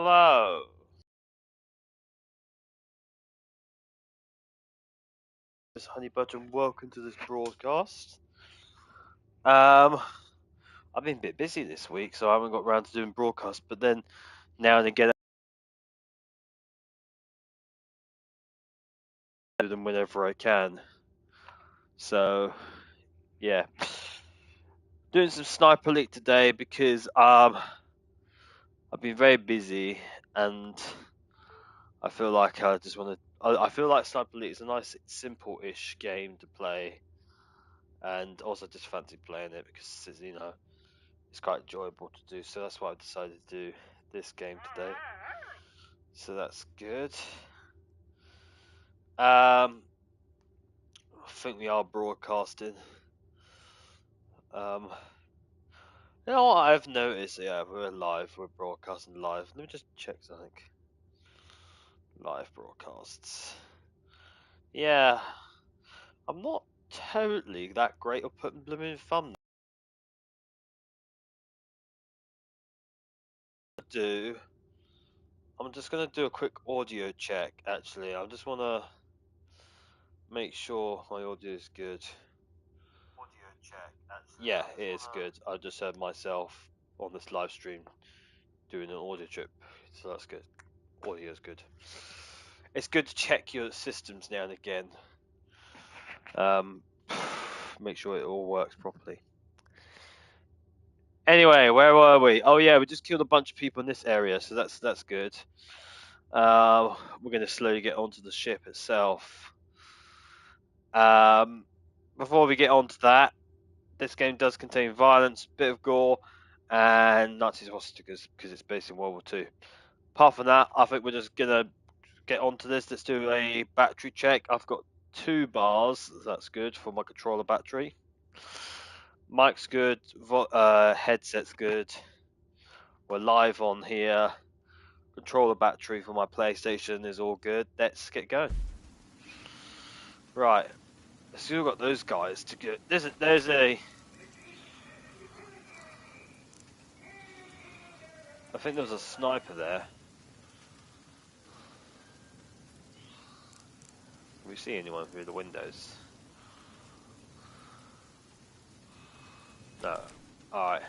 Hello. This is Honeybudge and welcome to this broadcast. I've been a bit busy this week, so I haven't got around to doing broadcasts, but then now and again I do them whenever I can. So yeah. Doing some Sniper Elite today because I've been very busy and I feel like I just want to I feel like Sniper Elite is a nice simple-ish game to play, and also just fancy playing it because it's quite enjoyable to do. So that's why I've decided to do this game today. So that's good. I think we are broadcasting. Um, you know what I've noticed? Yeah, we're live. We're broadcasting live. Let me just check something. Live broadcasts. Yeah, I'm not totally that great at putting blooming thumbnails. I'm just gonna do a quick audio check. Actually, I just wanna make sure my audio is good. Audio check. Yeah, it is good. I just heard myself on this live stream doing an audio trip, so that's good. Audio is good. It's good to check your systems now and again. Make sure it all works properly. Anyway, where were we? Oh yeah, we just killed a bunch of people in this area, so that's good. We're gonna slowly get onto the ship itself. Before we get onto that, this game does contain violence, bit of gore, and Nazi swastikas because it's based in World War II. Apart from that, I think we're just gonna get onto this. Let's do a battery check. I've got 2 bars. That's good for my controller battery. Mic's good. Headset's good. We're live on here. Controller battery for my PlayStation is all good. Let's get going. Right. So we've got those guys to get. There's a. I think there was a sniper there. Can we see anyone through the windows? No. Alright.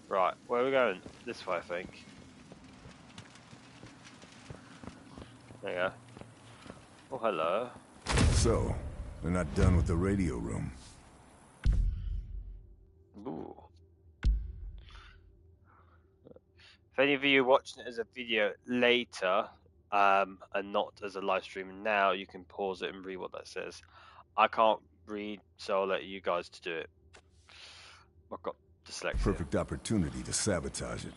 Right, where are we going? This way, I think. There you go. Oh, hello. So, they're not done with the radio room. Ooh. If any of you are watching it as a video later, and not as a live stream now, you can pause it and read what that says. I can't read, so I'll let you guys to do it. I've got dyslexia. Perfect opportunity to sabotage it.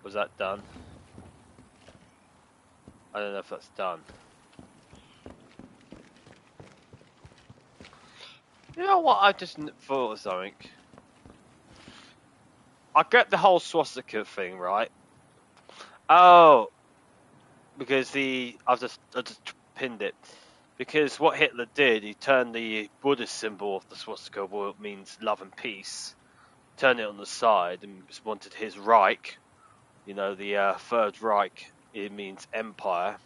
Was that done? I don't know if that's done. You know what? I just thought of something. I get the whole swastika thing, right? Oh, because I've just pinned it. Because what Hitler did, he turned the Buddhist symbol of the swastika, well, it means love and peace, turned it on the side and just wanted his Reich, you know, the Third Reich, it means empire.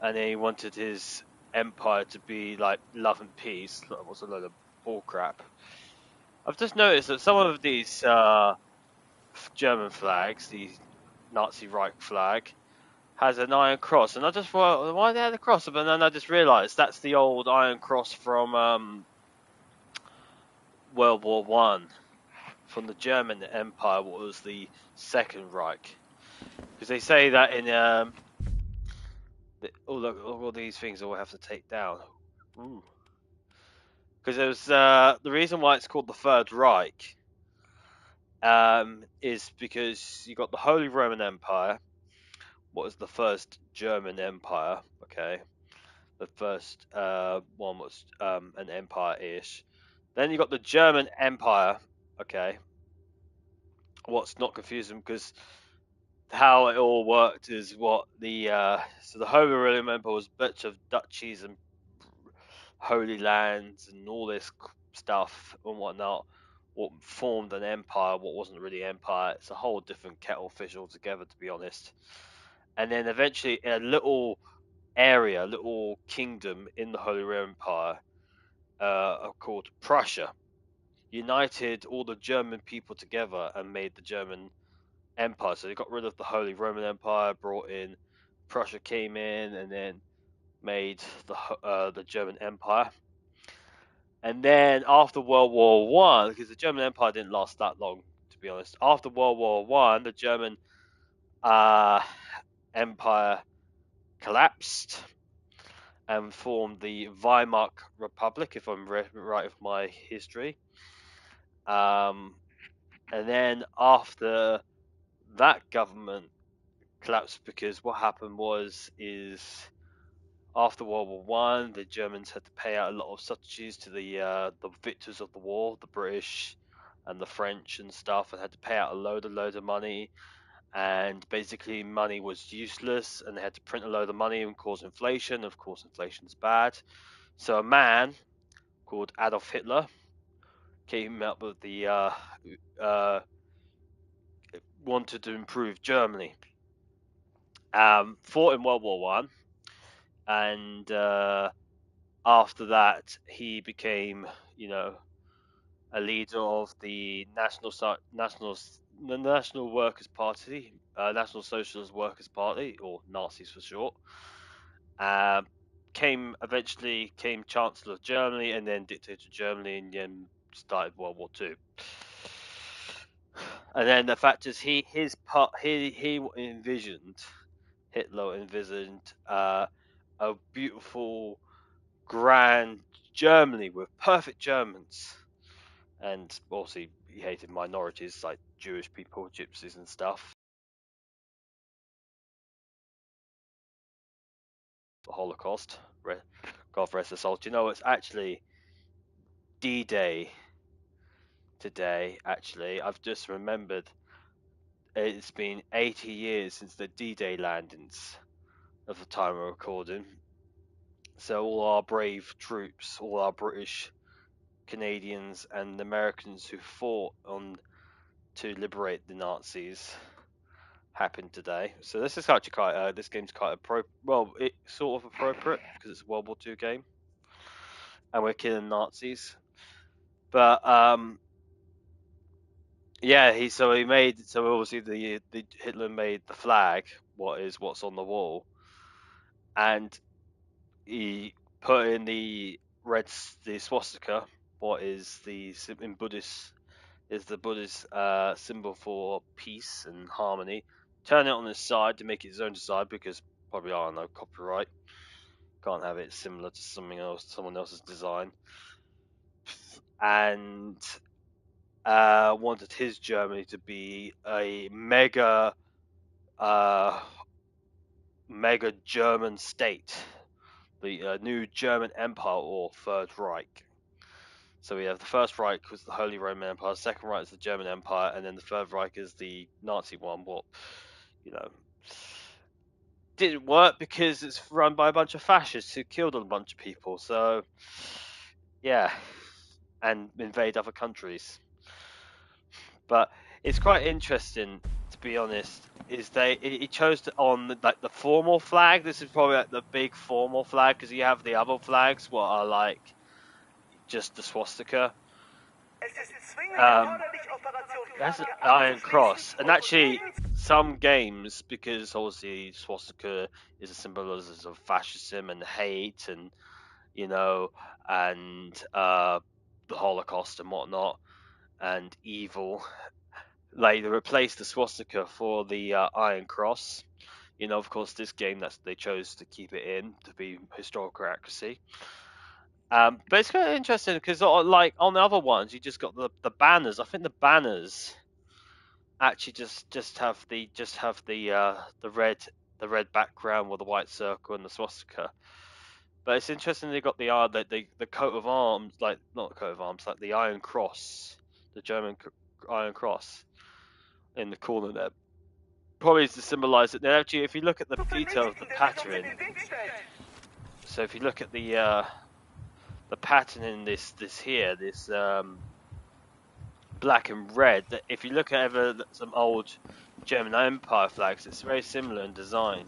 And he wanted his empire to be like love and peace. That was a load of bullcrap. I've just noticed that some of these German flags, the Nazi Reich flag, has an iron cross, and I just thought, why they had a cross? But then I just realised that's the old iron cross from World War One, from the German Empire. What was the Second Reich? Because they say that in all these things all have to take down. Because it was the reason why it's called the Third Reich. Is because you got the Holy Roman Empire. What was the first German Empire? Okay, the first one was an empire-ish. Then you got the German Empire. Okay, what's not confusing because how it all worked is what the so the Holy Roman Empire was a bunch of duchies and holy lands and all this stuff and whatnot. What formed an empire, what wasn't really empire. It's a whole different kettle of fish altogether, to be honest. And then eventually, a little area, a little kingdom in the Holy Roman Empire, called Prussia, united all the German people together and made the German Empire. So they got rid of the Holy Roman Empire, brought in Prussia, came in, and then made the German Empire. And then after World War One, because the German Empire didn't last that long, to be honest. After World War One, the German Empire collapsed and formed the Weimar Republic, if I'm right with my history. And then after that government collapsed, because what happened is after World War One, the Germans had to pay out a lot of subsidies to the victors of the war, the British and the French and stuff, and had to pay out a load of money. And basically, money was useless, and they had to print a load of money and cause inflation. Of course, inflation's bad. So a man called Adolf Hitler came up with the wanted to improve Germany. Fought in World War One, and after that he became, a leader of the National Workers' Party, National Socialist Workers' Party, or Nazis for short. Eventually came Chancellor of Germany, and then dictator of Germany, and then started World War Two. And then the fact is, Hitler envisioned a beautiful, grand Germany with perfect Germans, and obviously he hated minorities like Jewish people, gypsies and stuff. The Holocaust, God rest his soul. Do you know, it's actually D-Day today. Actually, I've just remembered it's been 80 years since the D-Day landings of the time of recording. So all our brave troops, all our British, Canadians and Americans who fought to liberate the Nazis happened today. So this is actually quite this game's quite it's sort of appropriate because it's a World War II game and we're killing Nazis. But yeah, so obviously the Hitler made the flag, what's on the wall, and he put in the swastika, what is in Buddhist is the Buddhist symbol for peace and harmony. Turn it on its side to make it its own design, because probably, I don't know, copyright. Can't have it similar to someone else's design. And wanted his Germany to be a mega German state, the new German Empire, or Third Reich. So we have the First Reich was the Holy Roman Empire, Second Reich is the German Empire, and then the Third Reich is the Nazi one. Didn't work because it's run by a bunch of fascists who killed a bunch of people. So, yeah, and invade other countries. But it's quite interesting, to be honest. He chose on the formal flag. This is probably like the big formal flag, because you have the other flags, what are like just the swastika. That's an Iron Cross, and actually some games, because obviously swastika is a symbol of fascism and hate, and and the Holocaust and whatnot, and evil. Like, they replaced the swastika for the Iron Cross. Of course, this game they chose to keep it in to be historical accuracy. But it's kind of interesting because, like, on the other ones, you just got the banners. I think the banners actually just have the red background with the white circle and the swastika. But it's interesting they got the coat of arms, like, not the coat of arms, like the Iron Cross, the German Iron Cross in the corner there. probably is to symbolise that. Actually, if you look at the detail of the pattern, so if you look at the pattern in this black and red, that if you look at some old German Empire flags, it's very similar in design.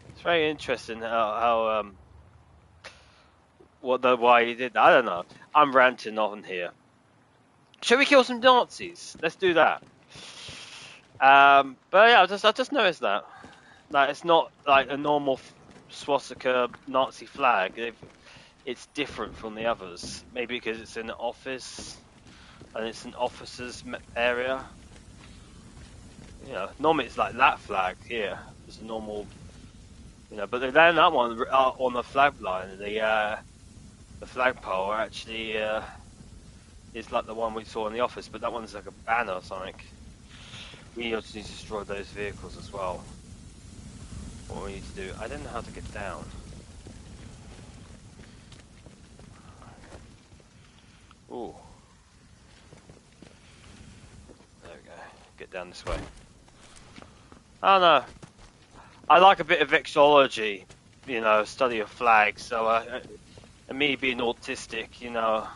It's very interesting how why he did that. I don't know. I'm ranting on here. Shall we kill some Nazis? Let's do that. But yeah, I just noticed that it's not like a normal swastika Nazi flag. It's different from the others. Maybe because it's in an office and it's an officer's area. You know, normally it's like that flag here. It's a normal, you know. But then that one on the flag line, the flagpole actually is like the one we saw in the office, but that one's like a banner or something. We also need to destroy those vehicles as well. What we need to do, I don't know how to get down. Ooh. There we go. Get down this way. I don't know. I like a bit of vexillology, you know, study of flags. So, and me being autistic, you know,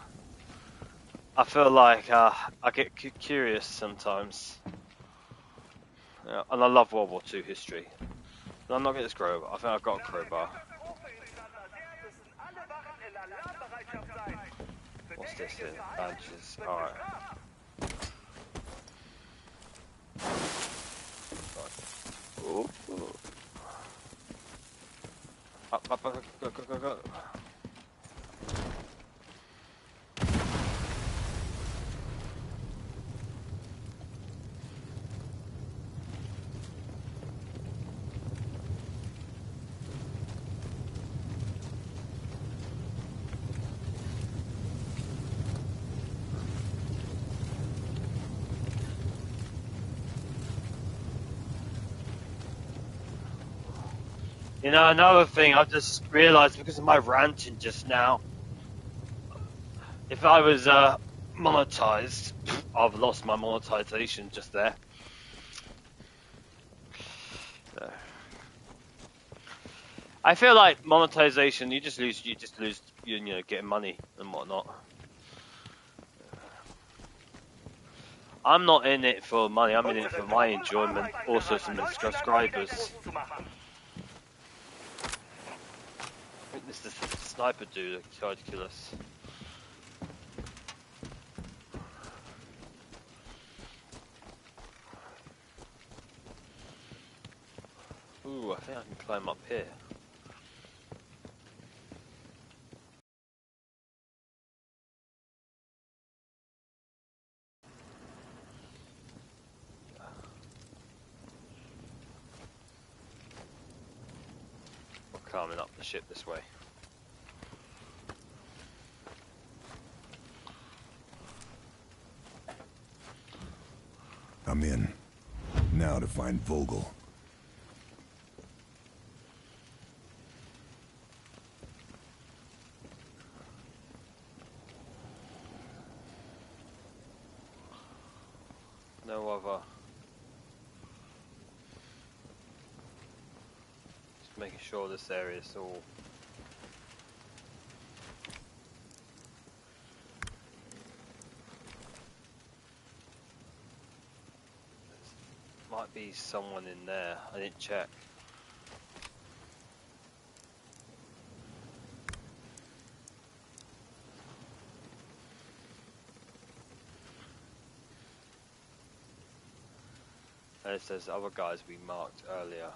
I feel like I get curious sometimes. Yeah, and I love World War II history. No, I'm not getting this crowbar. I think I've got a crowbar. What's this here? Bandages. Alright. Ooh. Up, go. You know, another thing I just realised because of my ranting just now, if I was monetized, I've lost my monetization just there. So. I feel like monetization, you just lose, you know, getting money and whatnot. I'm not in it for money, I'm in it for my enjoyment, also some subscribers. I think this is the sniper dude that tried to kill us. Ooh, I think I can climb up here. We're climbing up the ship this way. I'm in. Now to find Vogel. No other. Just making sure this area is all. Might be someone in there. I didn't check. There's those other guys we marked earlier.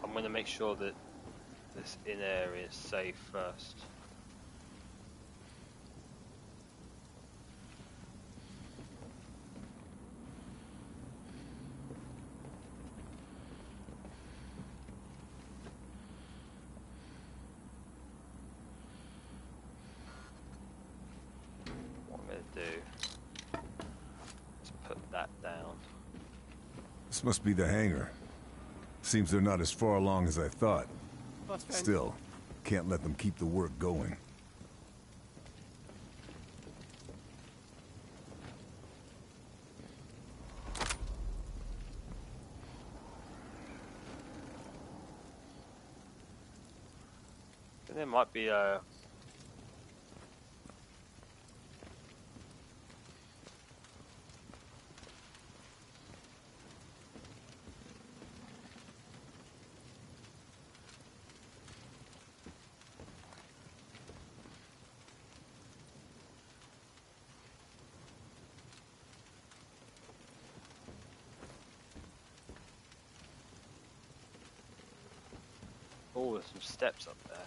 I'm going to make sure that this in area is safe first. This must be the hangar. Seems they're not as far along as I thought. Still, can't let them keep the work going. There might be a... Oh, there's some steps up there.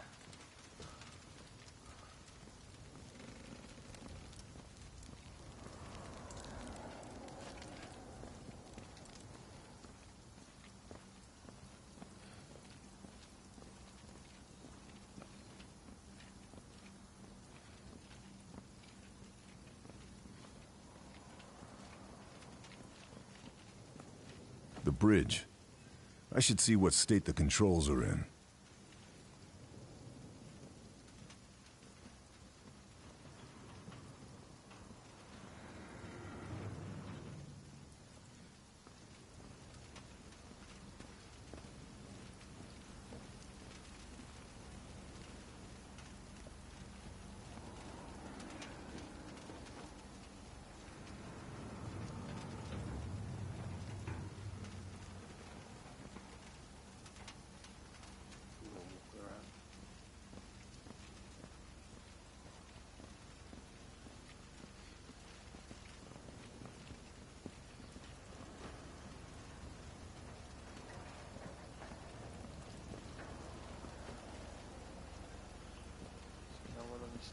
The bridge. I should see what state the controls are in.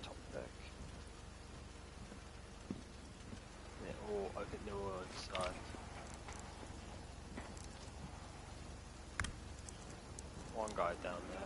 Top deck. Yeah, oh, I think they were inside. One guy down there.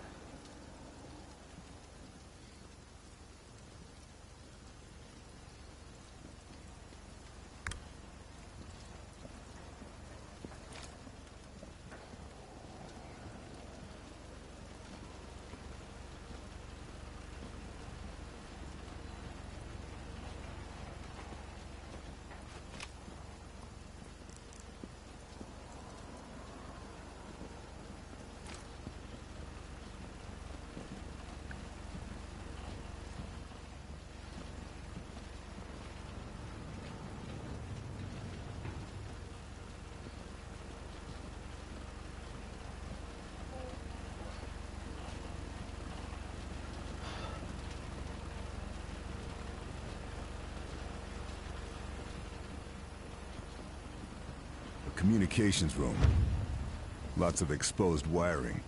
Communications room. Lots of exposed wiring.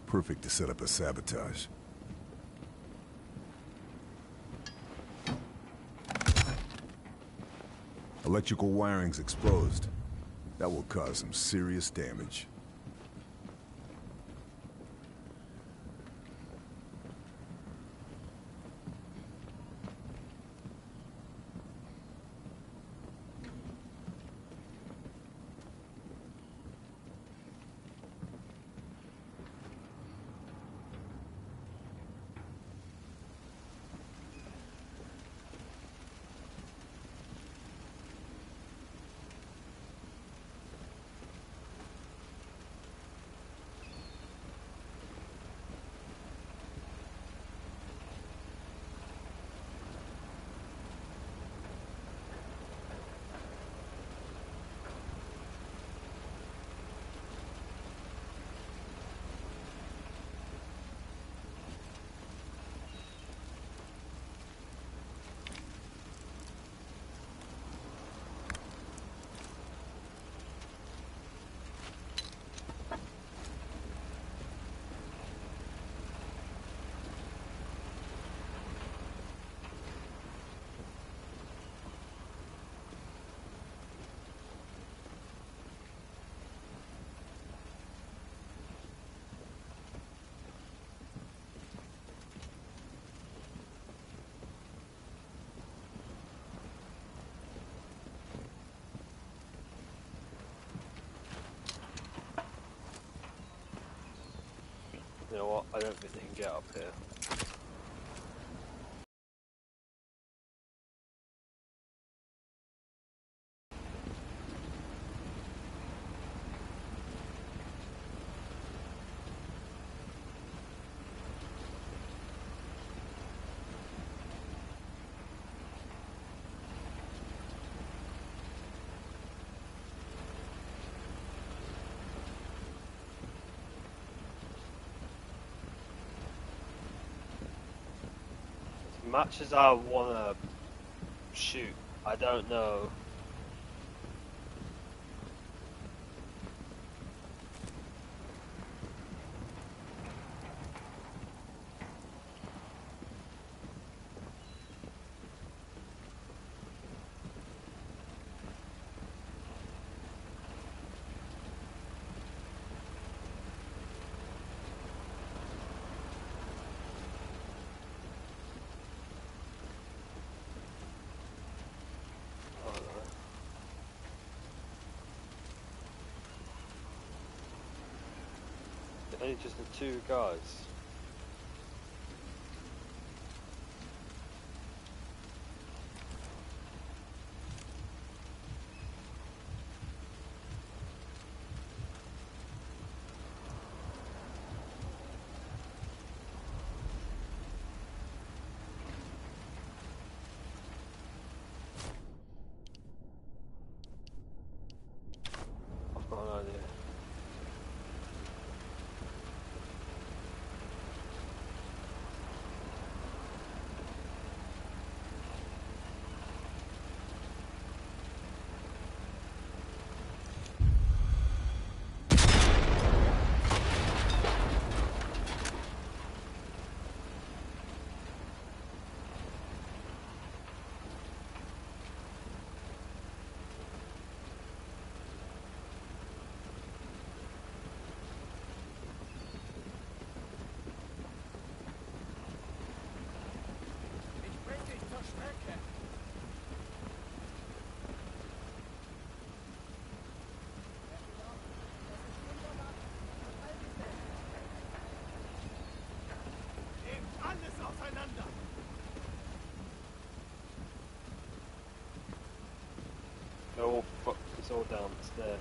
Perfect to set up a sabotage. Electrical wiring's exposed. That will cause some serious damage. You know what? I don't think they can get up here. As much as I wanna shoot, I don't know. I don't know. Only just the two guys. I've got an idea. Oh fuck, it's all downstairs.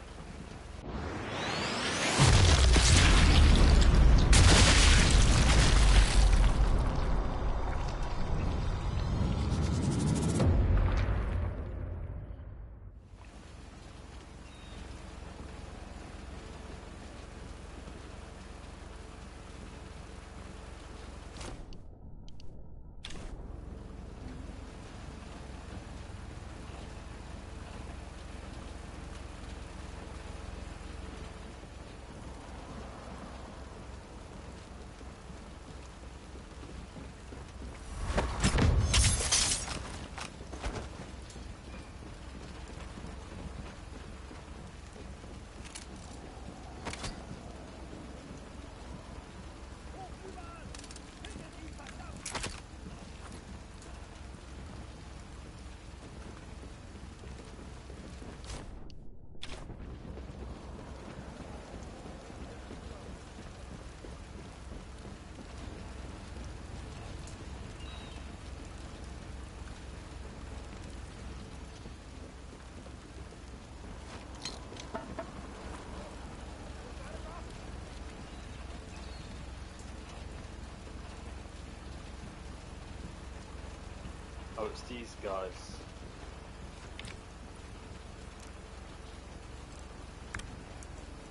Oh, it's these guys.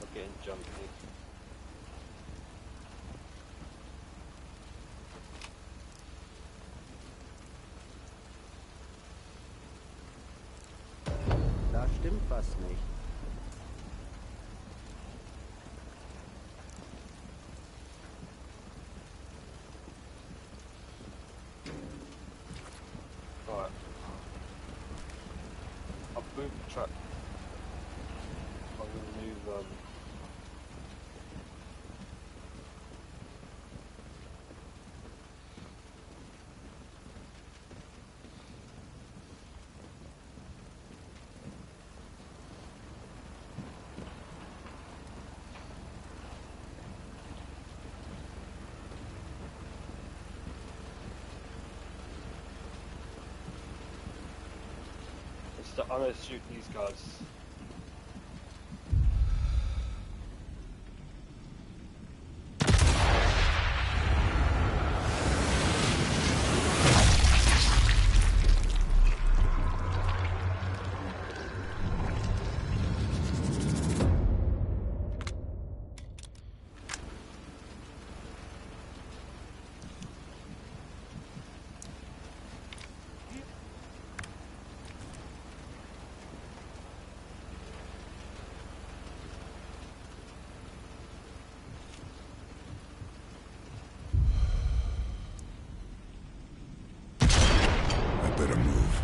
I'm getting jumpy. Da stimmt was nicht. Right. I've moved the truck. I'm gonna move I'm gonna shoot these guys. Better move.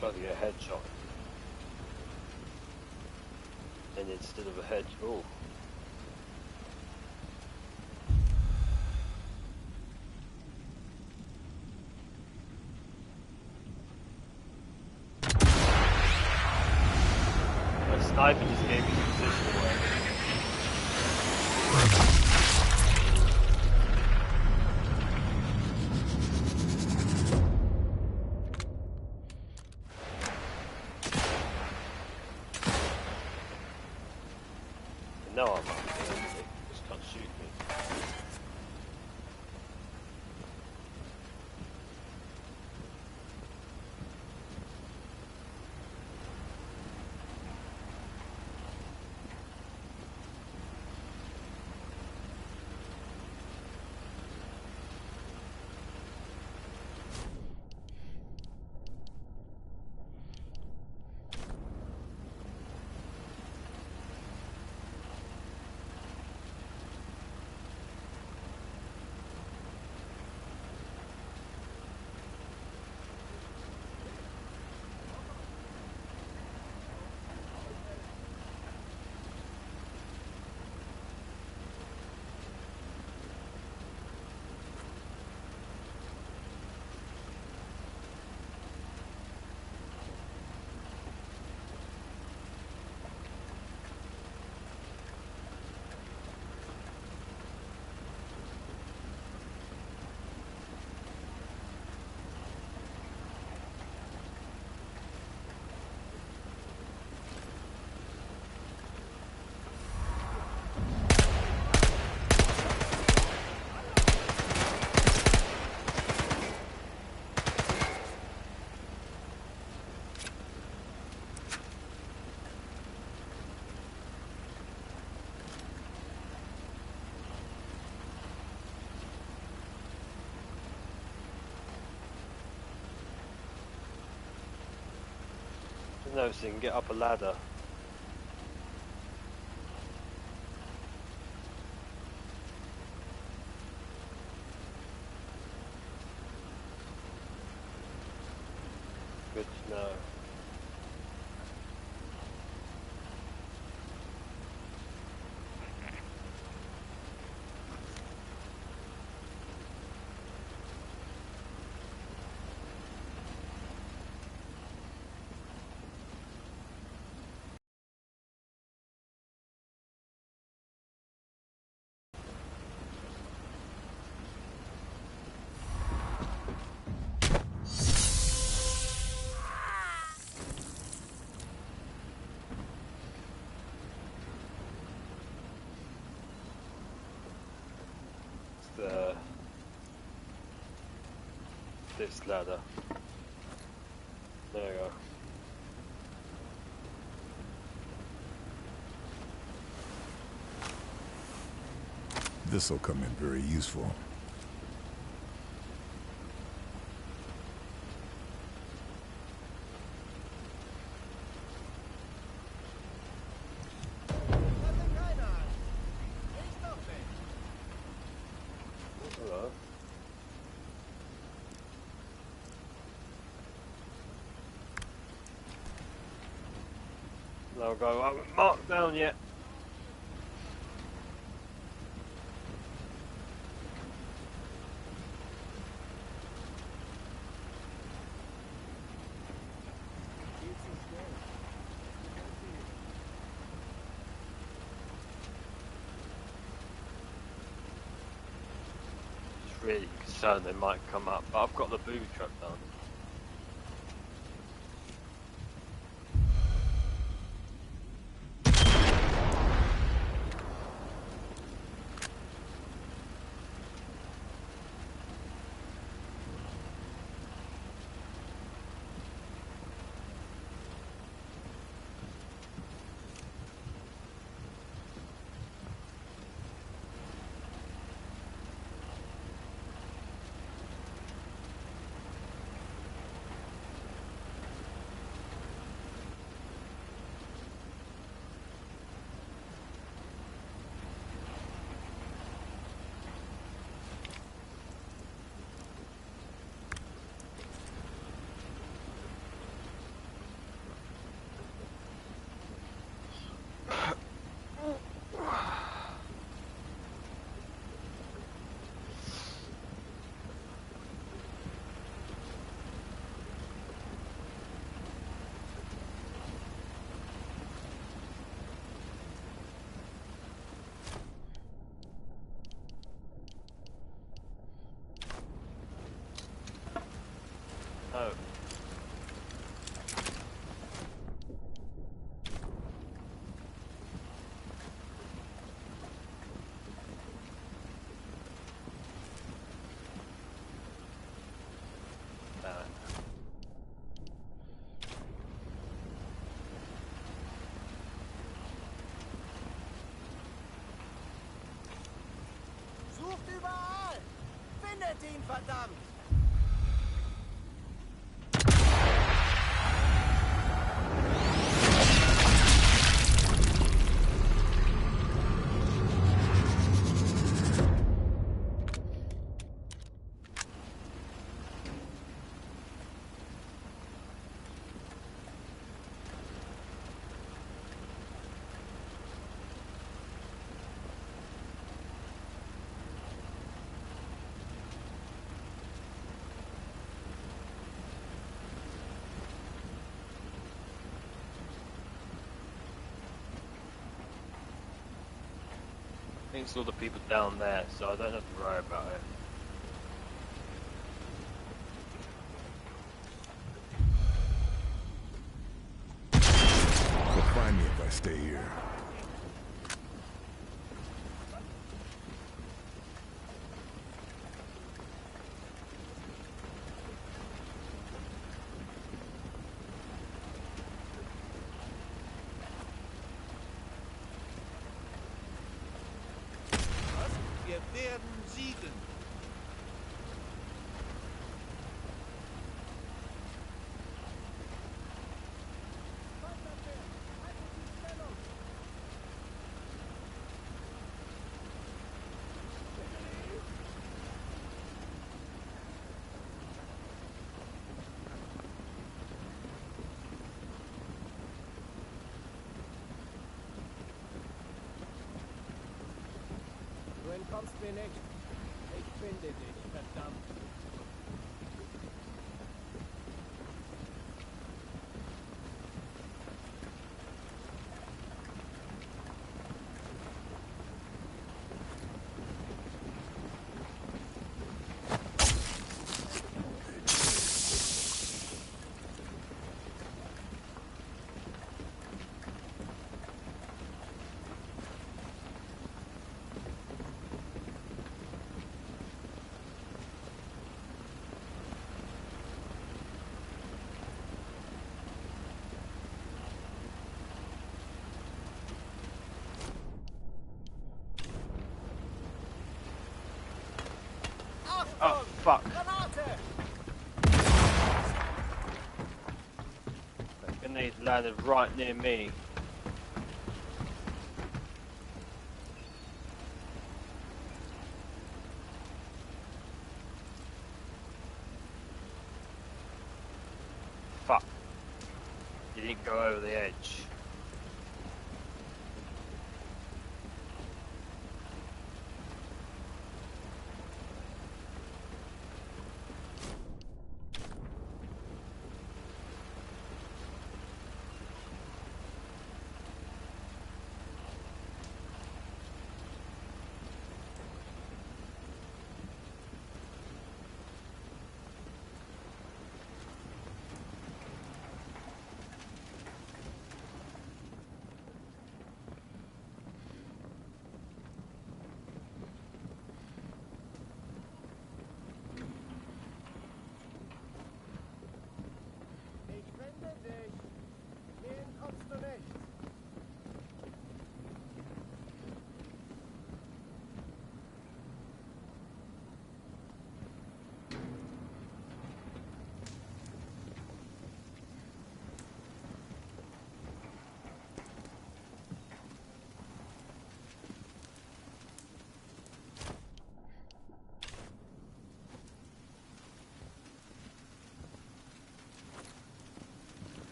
Trying to get a headshot. And instead of a head, oh. My sniper just gave me the position away. No, I'm not. They just can't shoot me. No, so you can get up a ladder. Good to know. This ladder. There you go. This'll come in very useful. Hello. I'll go. I haven't marked down yet. really concerned they might come up, but I've got the booby trap down. Oh. Sucht überall! Findet ihn, verdammt! I think it's all the people down there, so I don't have to worry about it. They'll find me if I stay here. Wir werden siegen. Du entkommst mir nicht. Ich finde dich, verdammt. Oh, fuck. Granate! The grenade landed right near me. Fuck. You didn't go over the edge.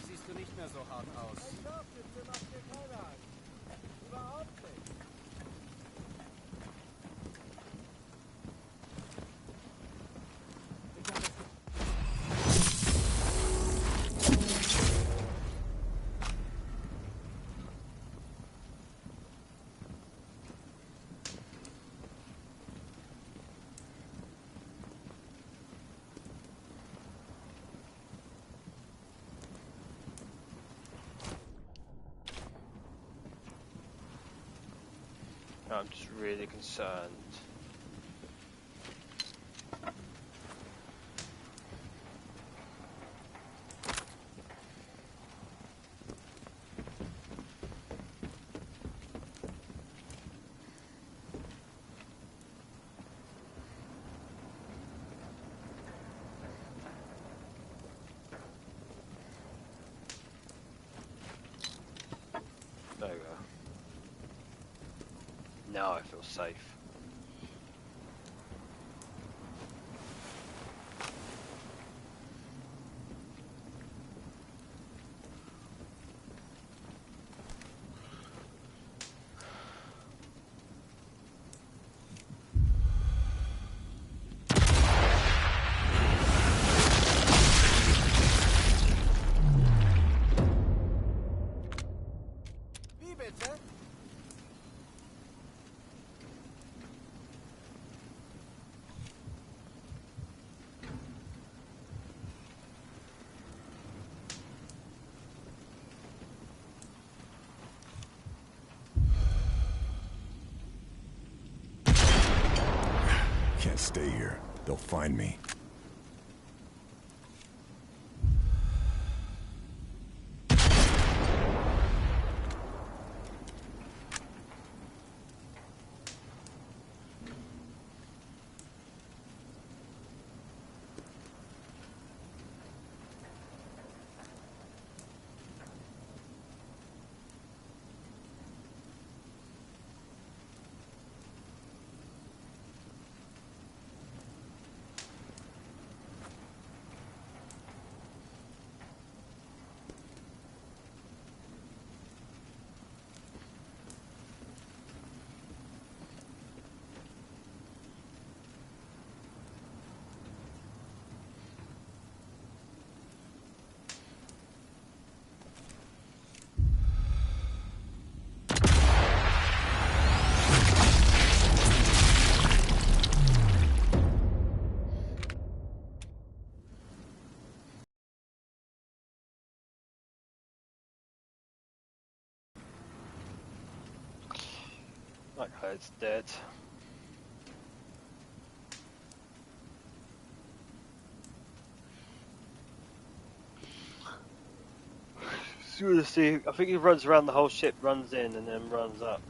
Gleich siehst du nicht mehr so hart aus. Ein Scharfschütze macht mir keine Angst. Überhaupt nicht. I'm just really concerned. There we go. Now I feel safe. Wie bitte? Can't stay here. They'll find me. That guy's dead. See, I think he runs around the whole ship, runs in, and then runs up.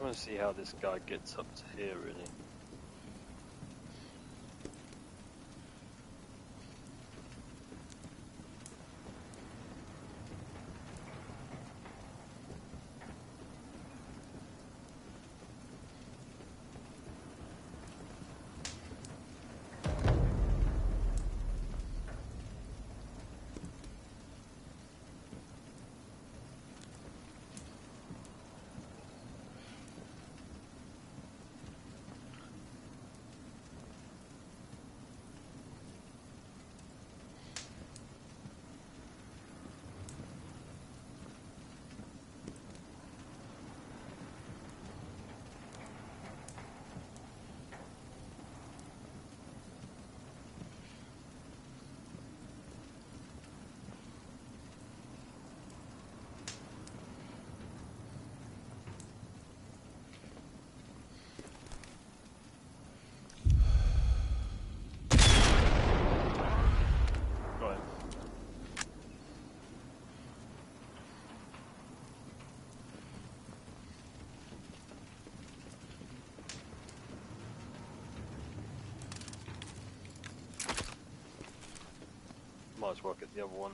I want to see how this guy gets up to here, really. might as well get the other one.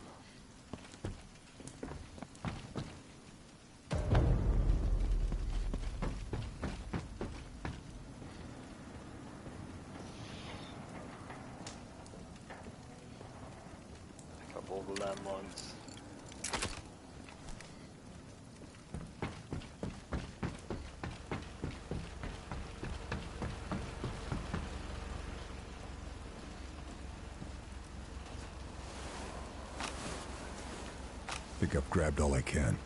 Pick up all the landmines. Think I've grabbed all I can.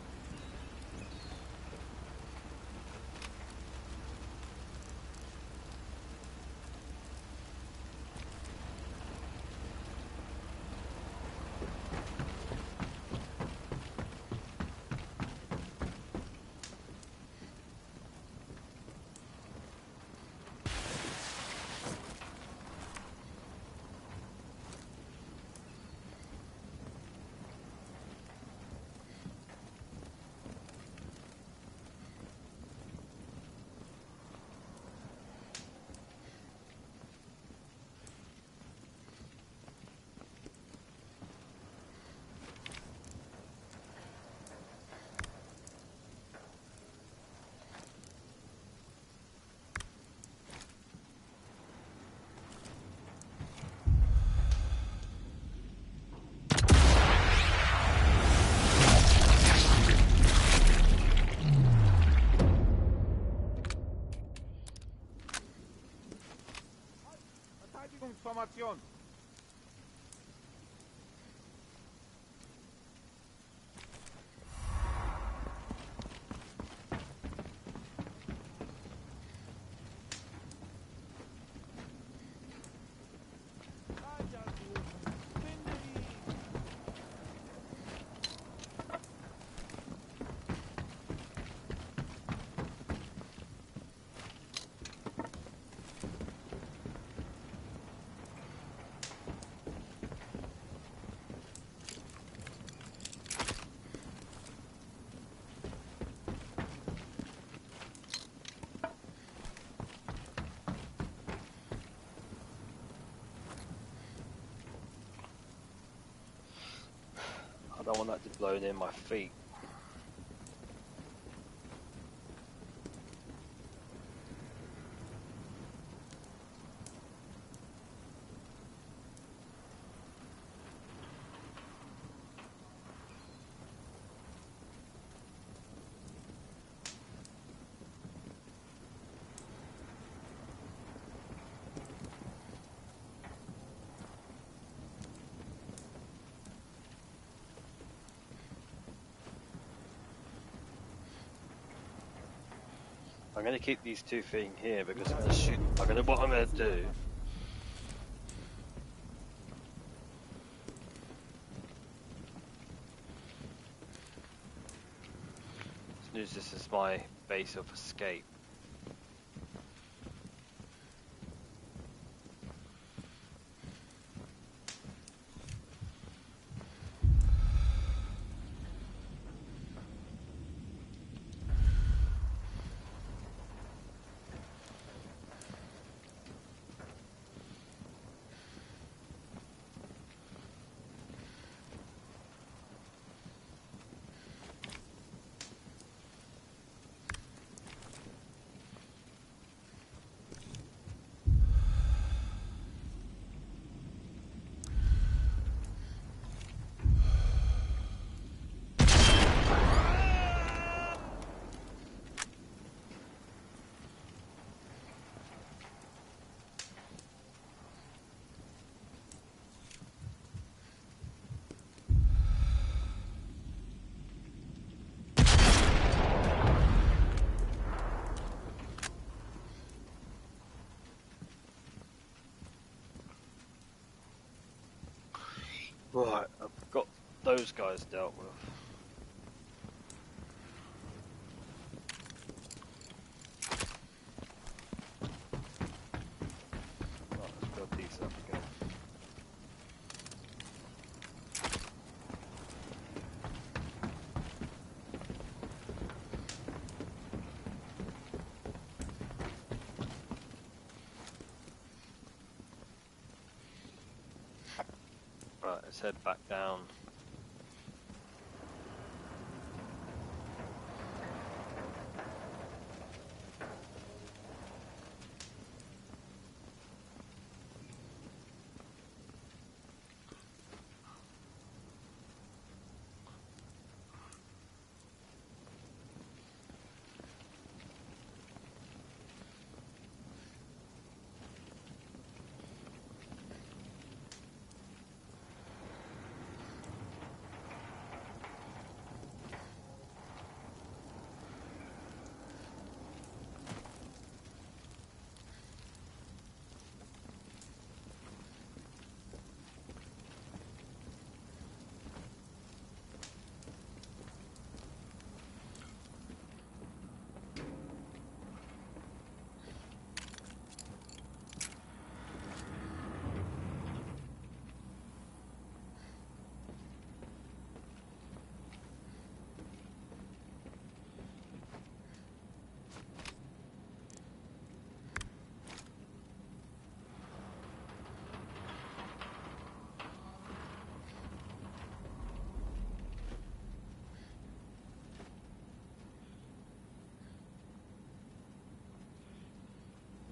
Verteidigungsformation. I don't want that to blow near my feet. I'm gonna keep these two things here because I'm gonna shoot. What I'm gonna do. Use this as my base of escape. Right, I've got those guys dealt with. Right, let's build these up again. Right, Let's head back down.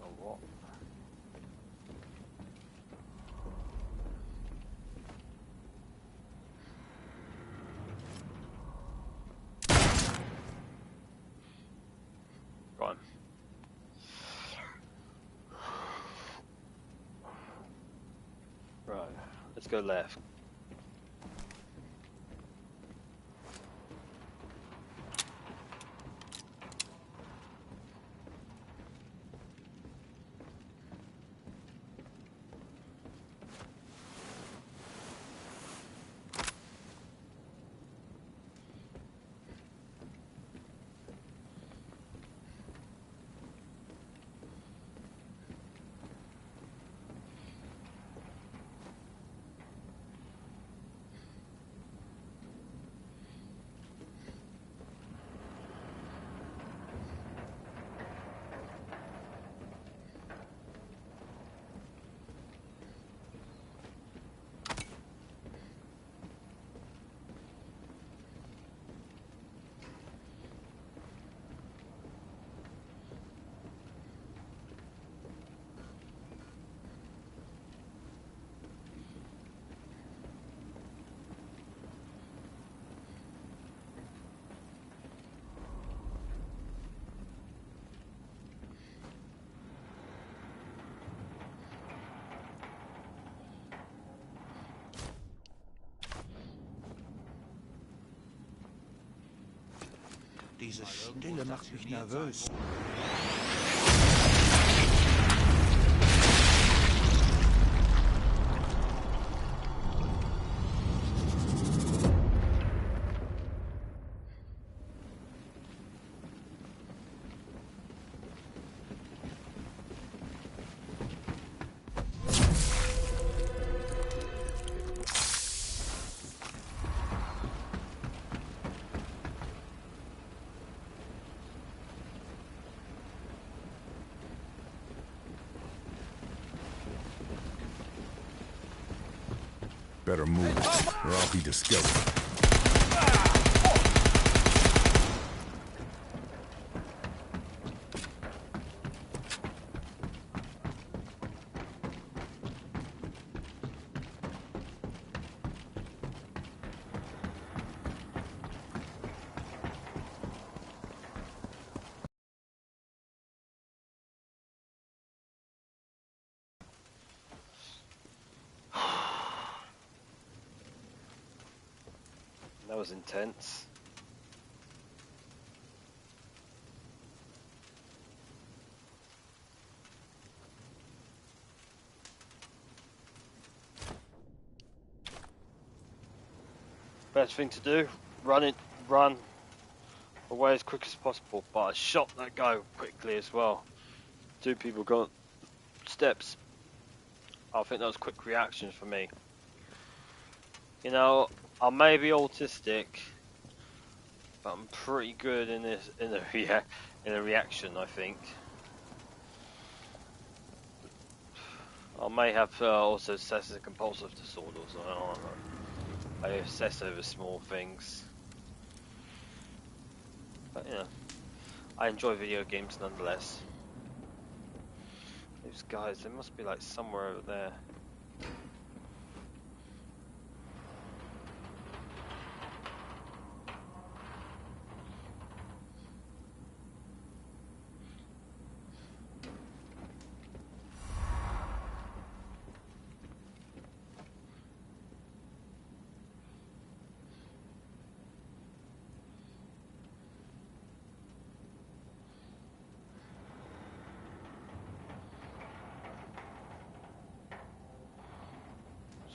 Oh, what? Go on. Right, let's go left. Diese Stille macht mich nervös. Better move, or I'll be discovered. That was intense. Best thing to do, run away as quick as possible, but I shot that guy quickly as well. 2 people got steps. I think that was quick reactions for me. You know, I may be autistic, but I'm pretty good in a reaction, I think. I may have also obsessive compulsive disorder, so I don't know. I obsess over small things. But, you know, I enjoy video games nonetheless. Those guys, they must be like somewhere over there.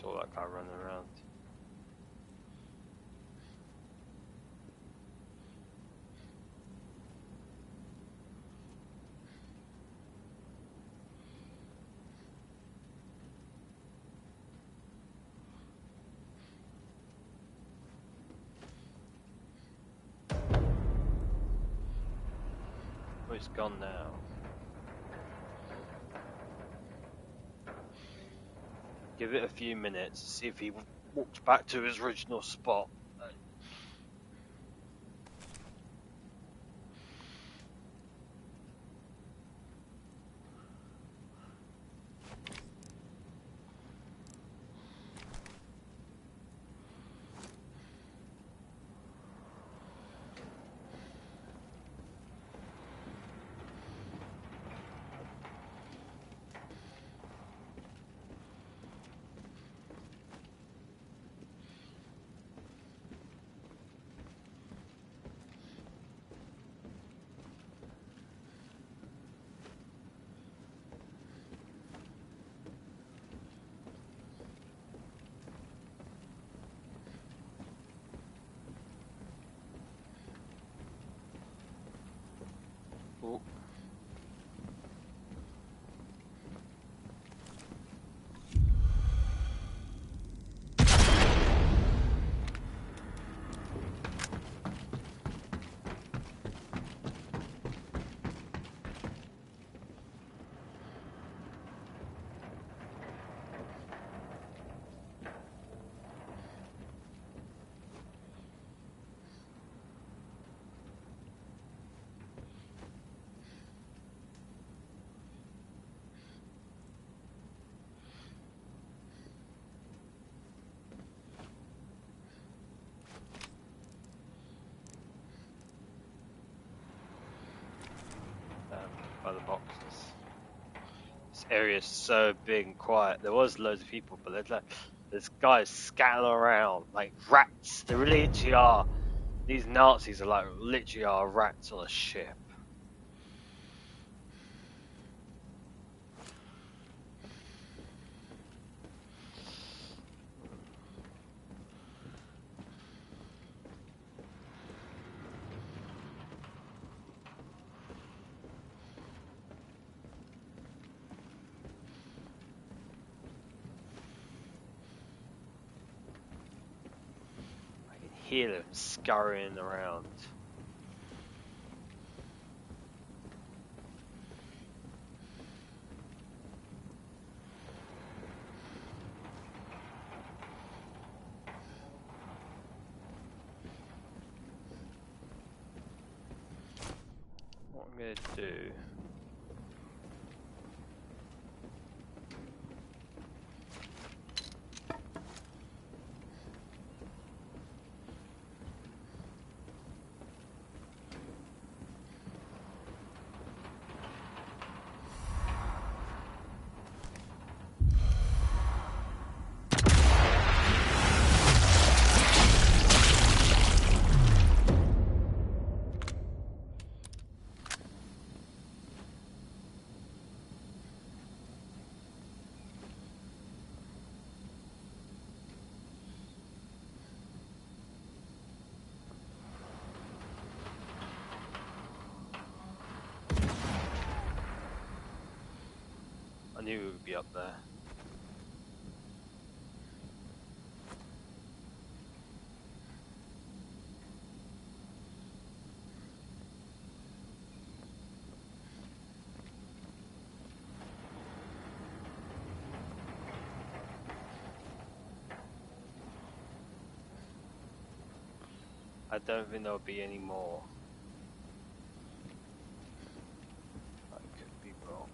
Saw that guy running around. Oh, he's gone now. Give it a few minutes, see if he walks back to his original spot. Oh. By the boxes. This area is so big and quiet. There was loads of people, but there's guys scattering around like rats. They really literally are. These Nazis are like literally are rats on a ship. Hear them scurrying around. What I'm going to do... I knew it would be up there. I don't think there'll be any more. I could be wrong.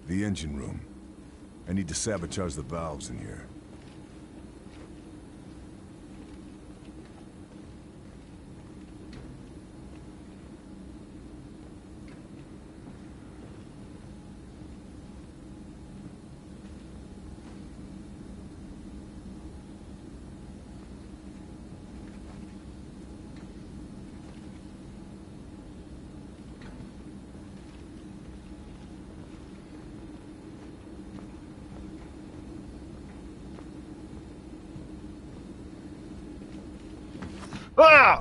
The engine room. I need to sabotage the valves in here. Ah!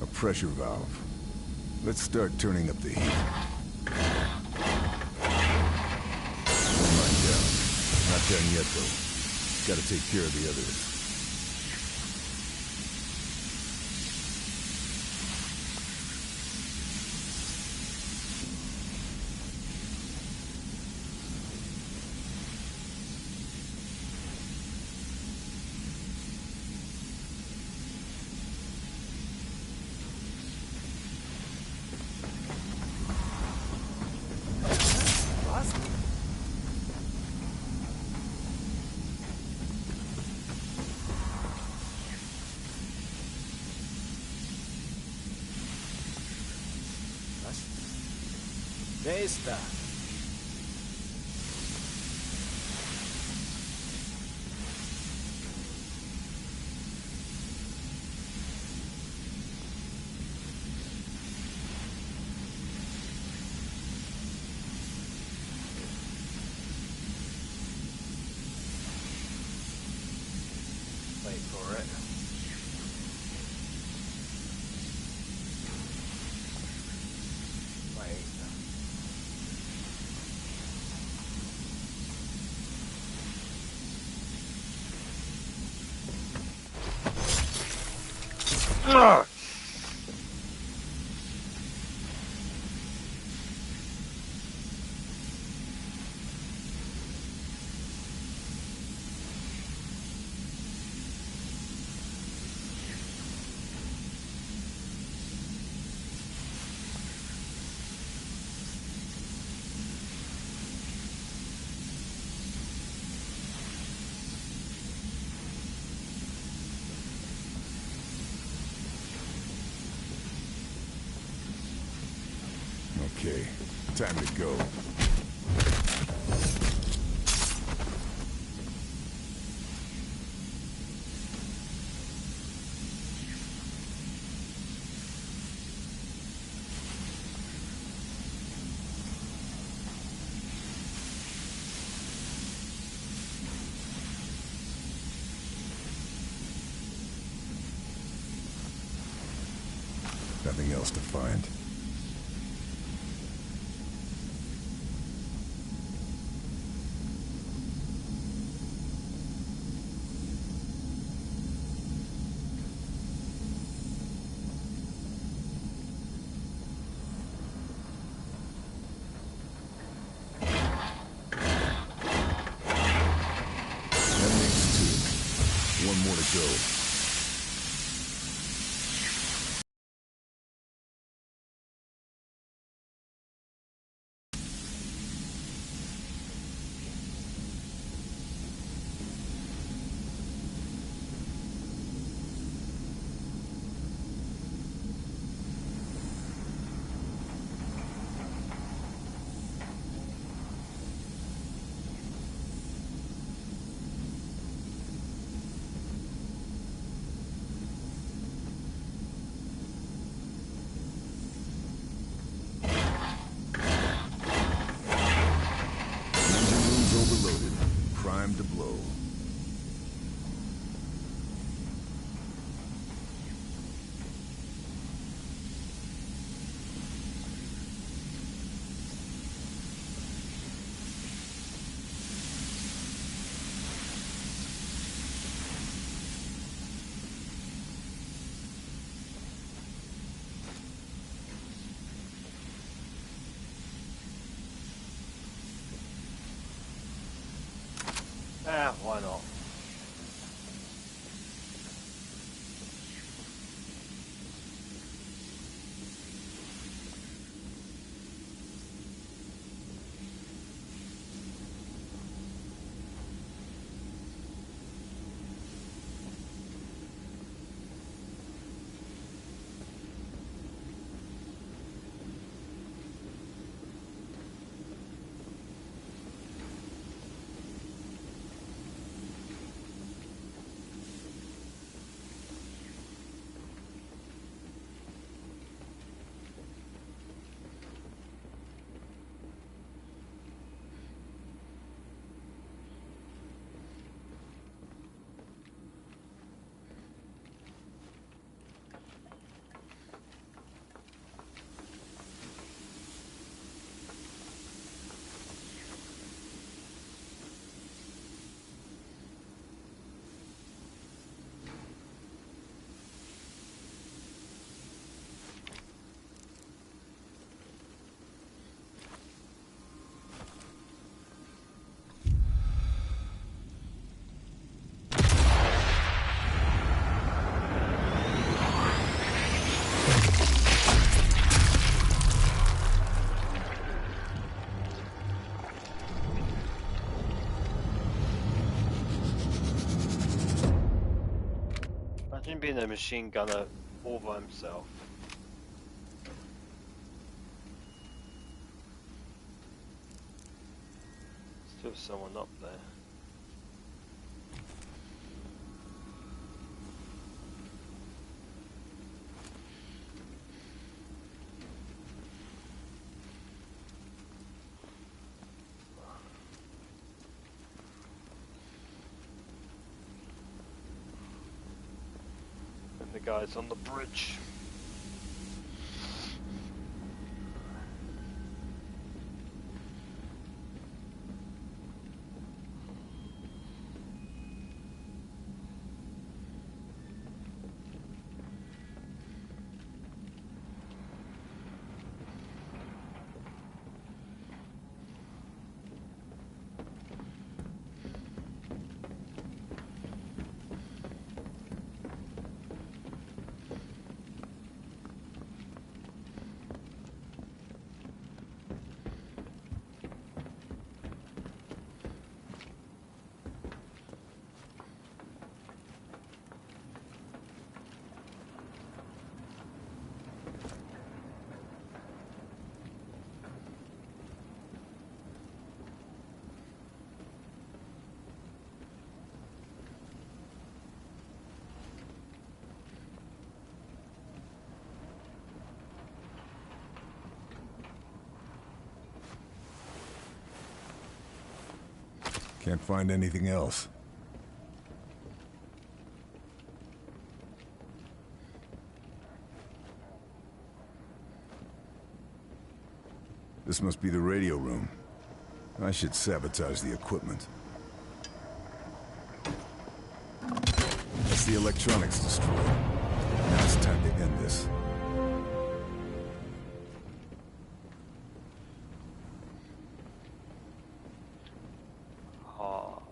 A pressure valve. Let's start turning up the heat. One line down. Not done yet, though. Gotta take care of the others. Wer ist da? Ugh. Okay, time to go. Nothing else to find. That makes 2. One more to go. Engine rooms overloaded. Primed to blow. Ah, why not? Imagine being a machine gunner all by himself. Still someone up there. And the guy's on the bridge. Can't find anything else. This must be the radio room. I should sabotage the equipment. That's the electronics destroyed. Now it's time to end this. Oh.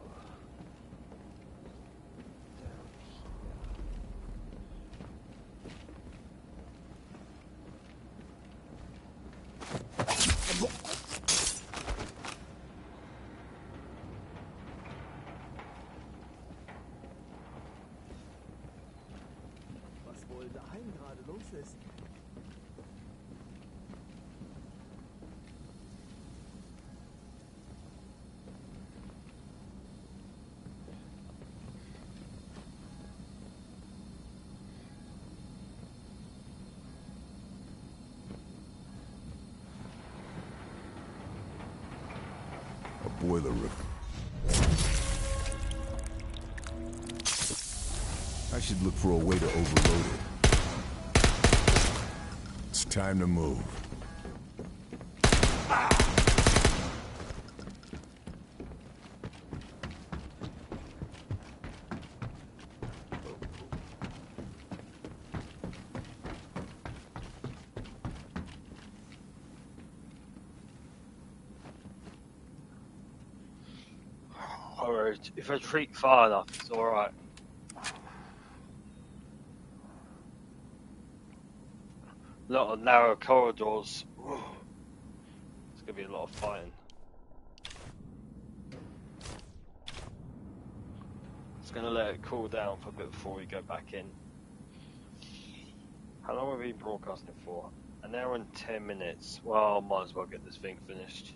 Was wohl daheim gerade los ist? A boiler room. I should look for a way to overload it. It's time to move. Alright, if I retreat far enough, it's alright. A lot of narrow corridors. It's gonna be a lot of fighting. It's gonna let it cool down for a bit before we go back in. How long have we been broadcasting for? An hour and 10 minutes. Well, I might as well get this thing finished.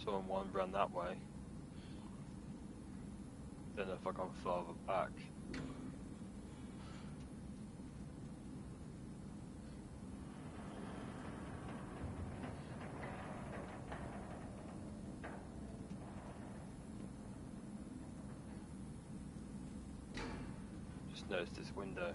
Someone run that way. Don't know if I can further back. Just noticed this window.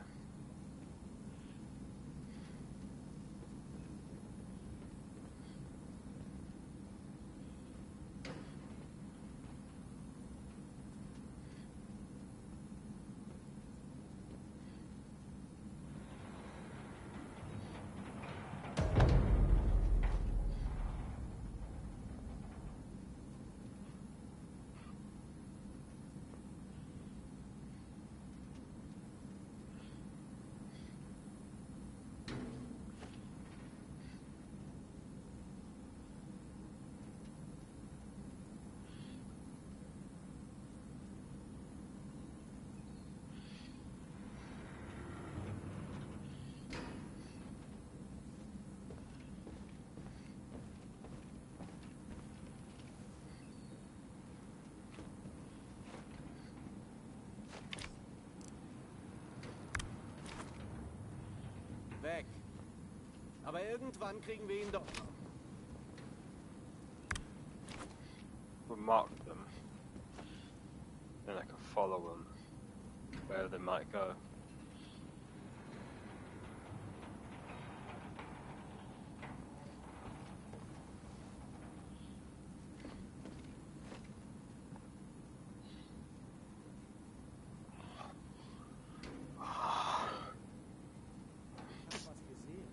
Weg. Aber irgendwann kriegen wir ihn doch. We'll mark them. Then I can follow them where they might go. Was gesehen.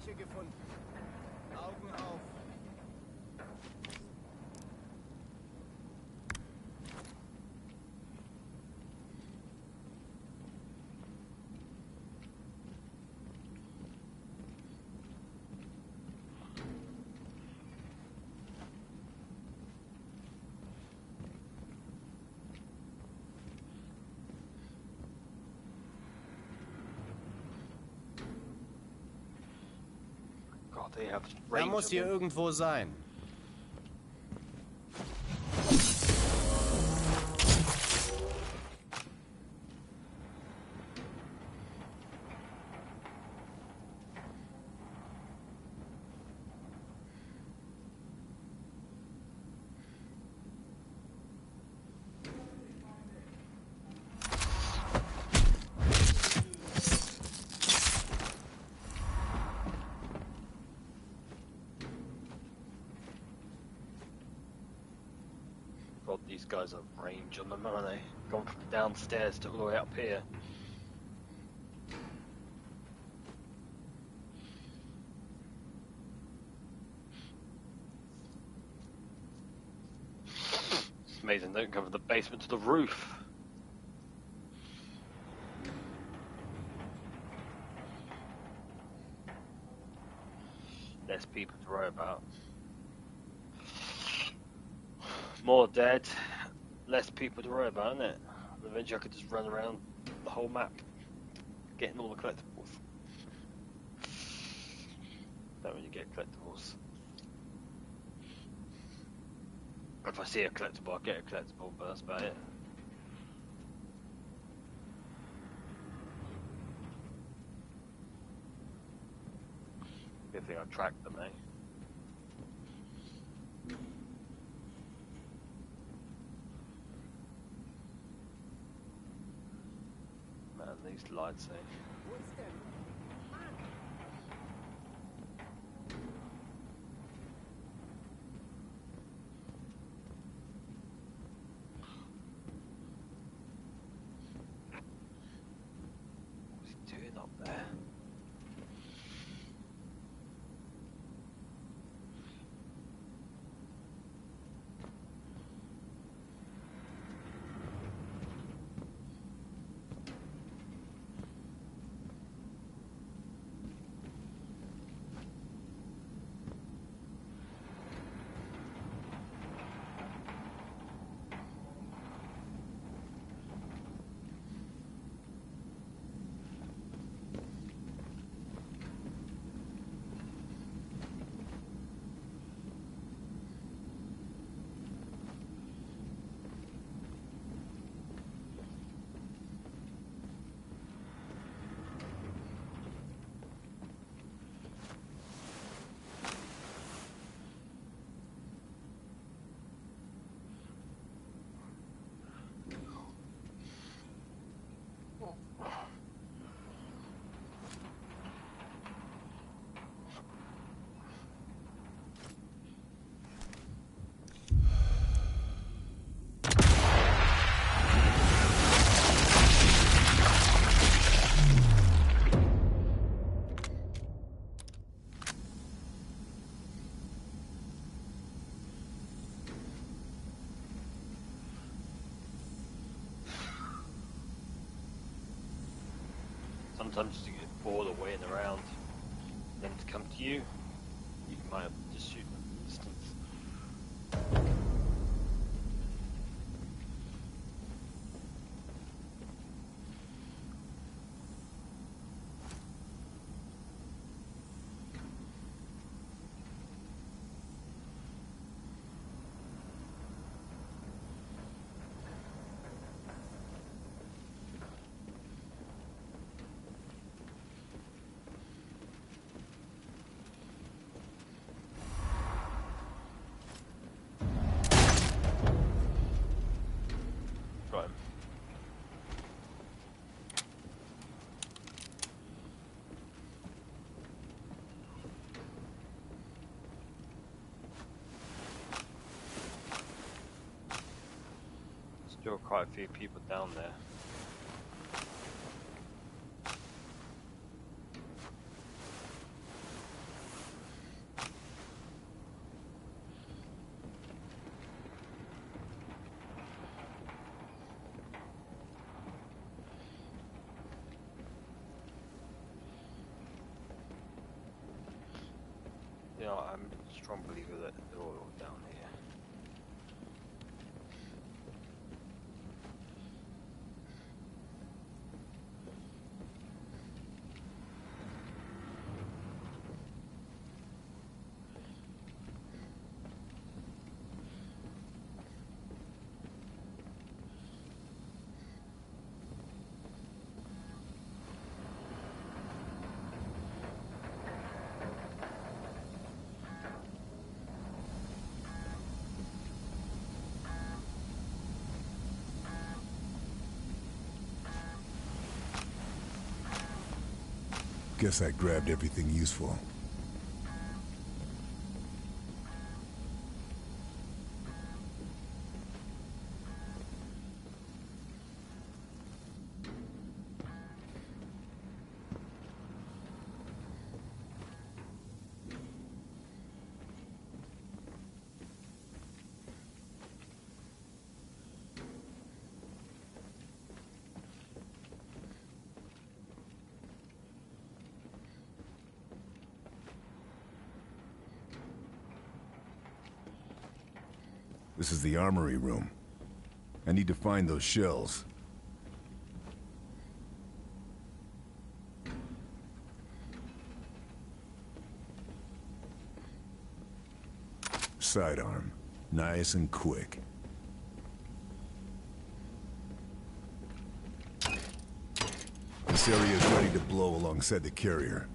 Leiche gefunden. Augen auf. God, they have Er range muss on hier them. irgendwo sein. God, these guys have range on them, aren't they? Gone from downstairs to all the way up here. It's amazing they don't come from the basement to the roof. Less people to worry about. More dead, less people to worry about, isn't it? Eventually I could just run around the whole map, getting all the collectibles. Don't really get collectibles. If I see a collectible, I'll get a collectible, but that's about it. Good thing I tracked them, eh? Man, these lights, eh? What's he doing up there? Sometimes you get bored of waiting around, them to come to you, you might have to just shoot them from a distance. Right. Still quite a few people down there. You know, I'm a strong believer that they're all down here. Guess I grabbed everything useful. This is the armory room. I need to find those shells. Sidearm. Nice and quick. This area is ready to blow alongside the carrier.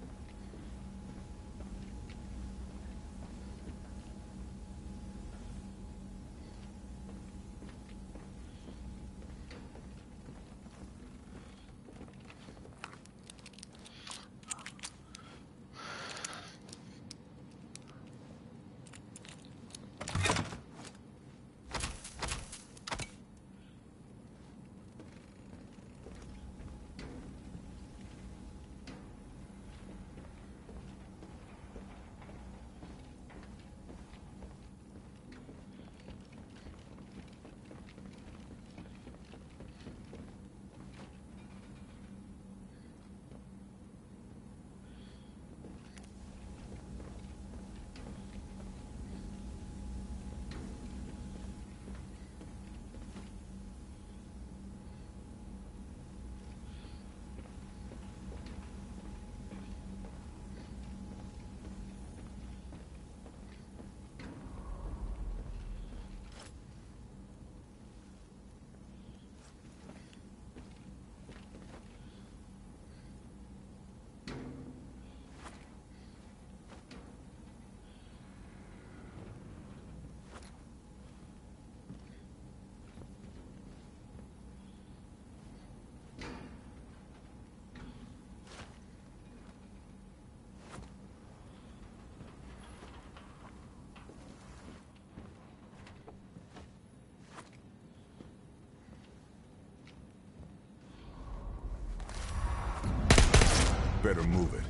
Better move it.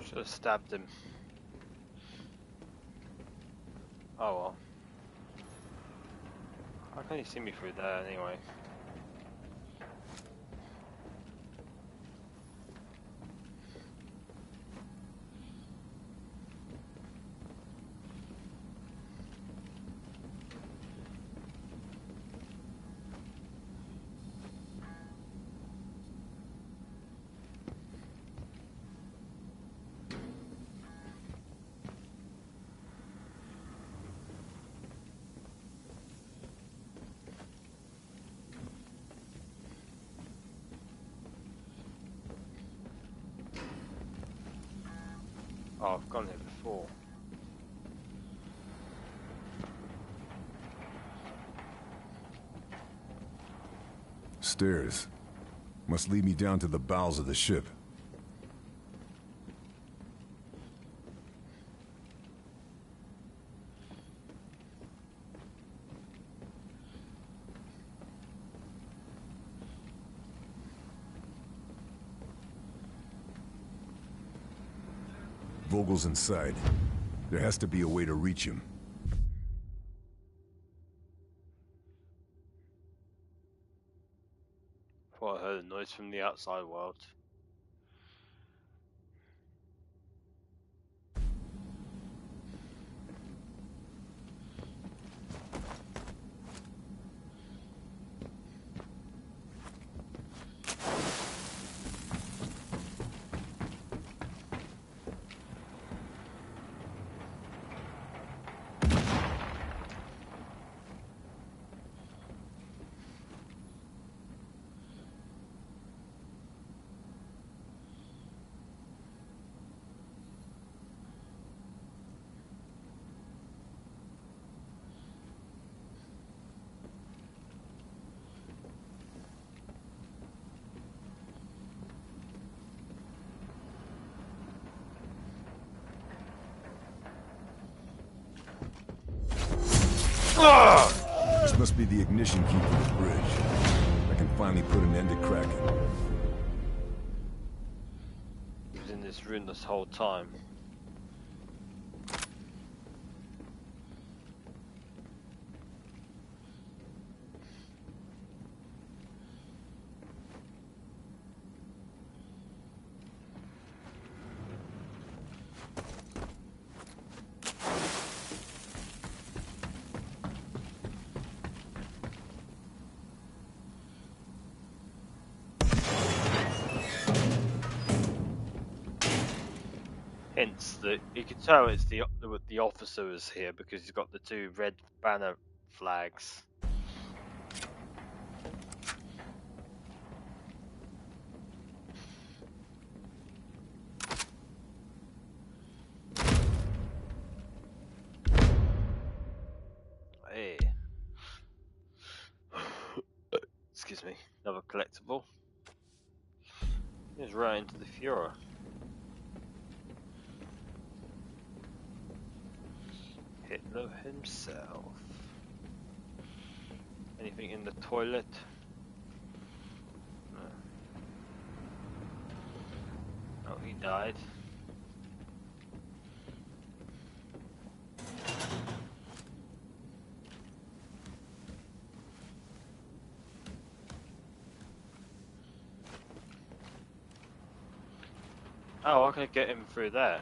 Should have stabbed him. Oh well. How can he see me through there anyway? Oh, I've gone here before. Stairs. Must lead me down to the bowels of the ship. Vogel's inside. There has to be a way to reach him. Thought I heard a noise from the outside world. This must be the ignition key for the bridge. I can finally put an end to cracking. He was in this room this whole time. Hence, you can tell it's the officer is here because he's got the two red banner flags. Hey, excuse me, another collectible. He's right into the Fuhrer. Hitler himself. Anything in the toilet? No. Oh, he died. Oh, I can get him through there.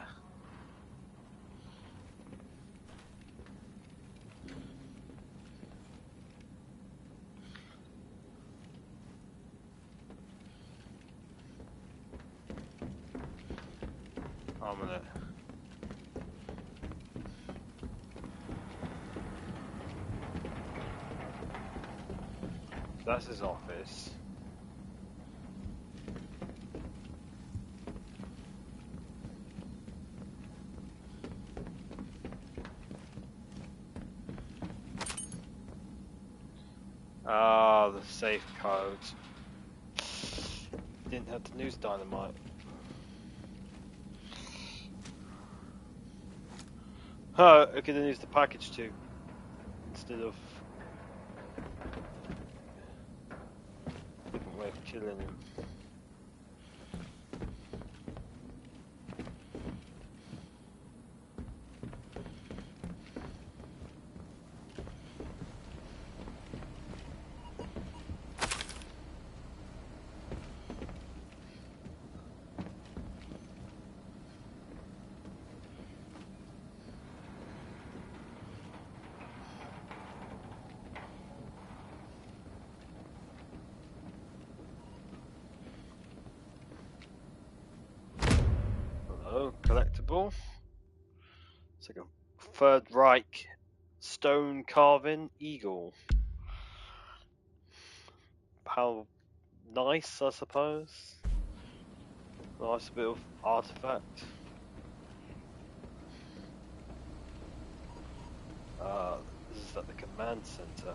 I'm gonna. So that's his office. Ah, the safe code. Didn't have to use dynamite. Oh, I could have used the package too, instead of different way of killing him. Hello, collectible. It's like a Third Reich stone carving eagle. How nice, I suppose. Nice bit of artifact. This is at the command center.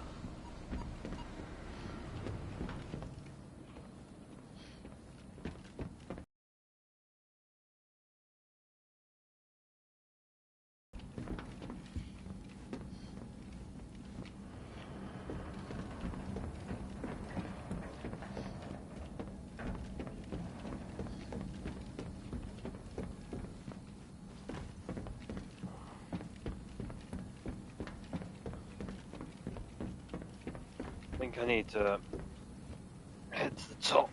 think I need to head to the top.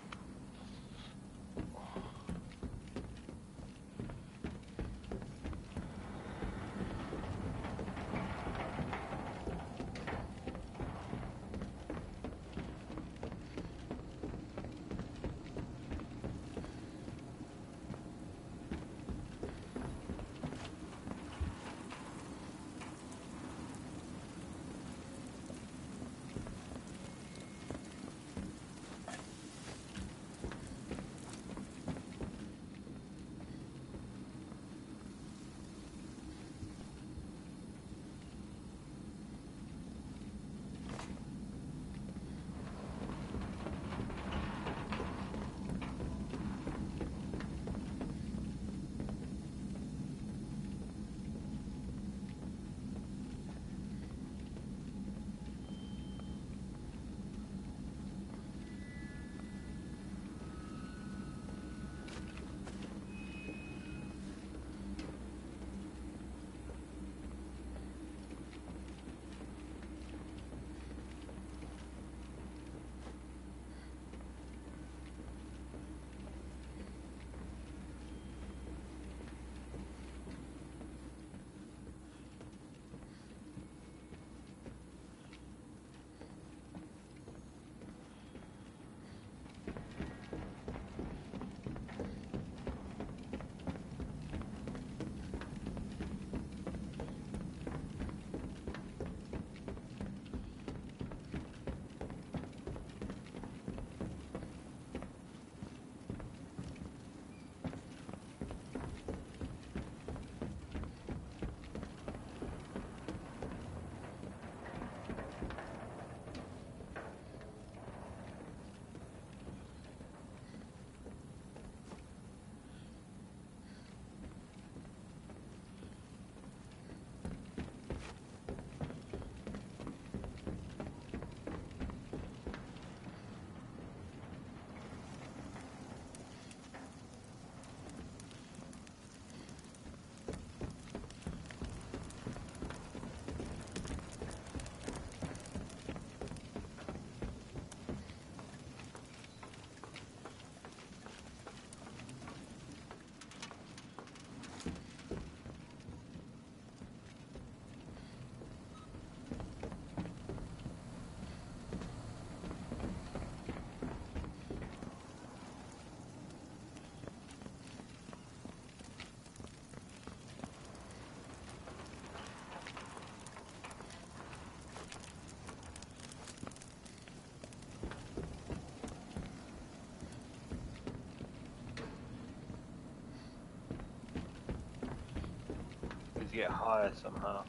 To get higher somehow.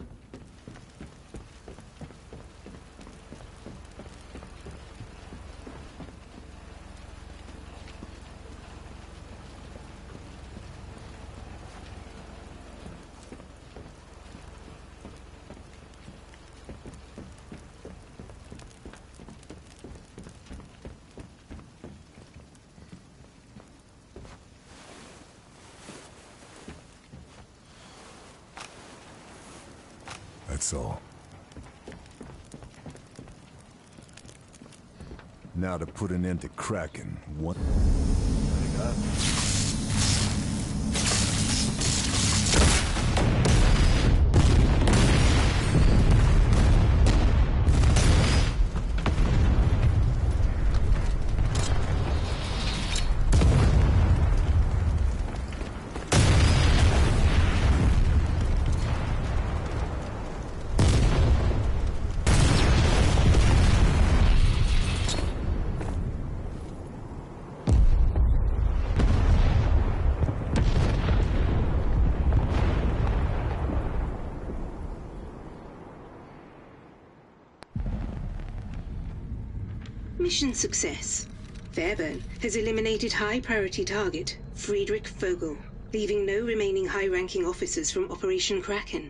That's all. Now to put an end to Kraken. One. There you go. Mission success. Fairburn has eliminated high-priority target, Friedrich Vogel, leaving no remaining high-ranking officers from Operation Kraken.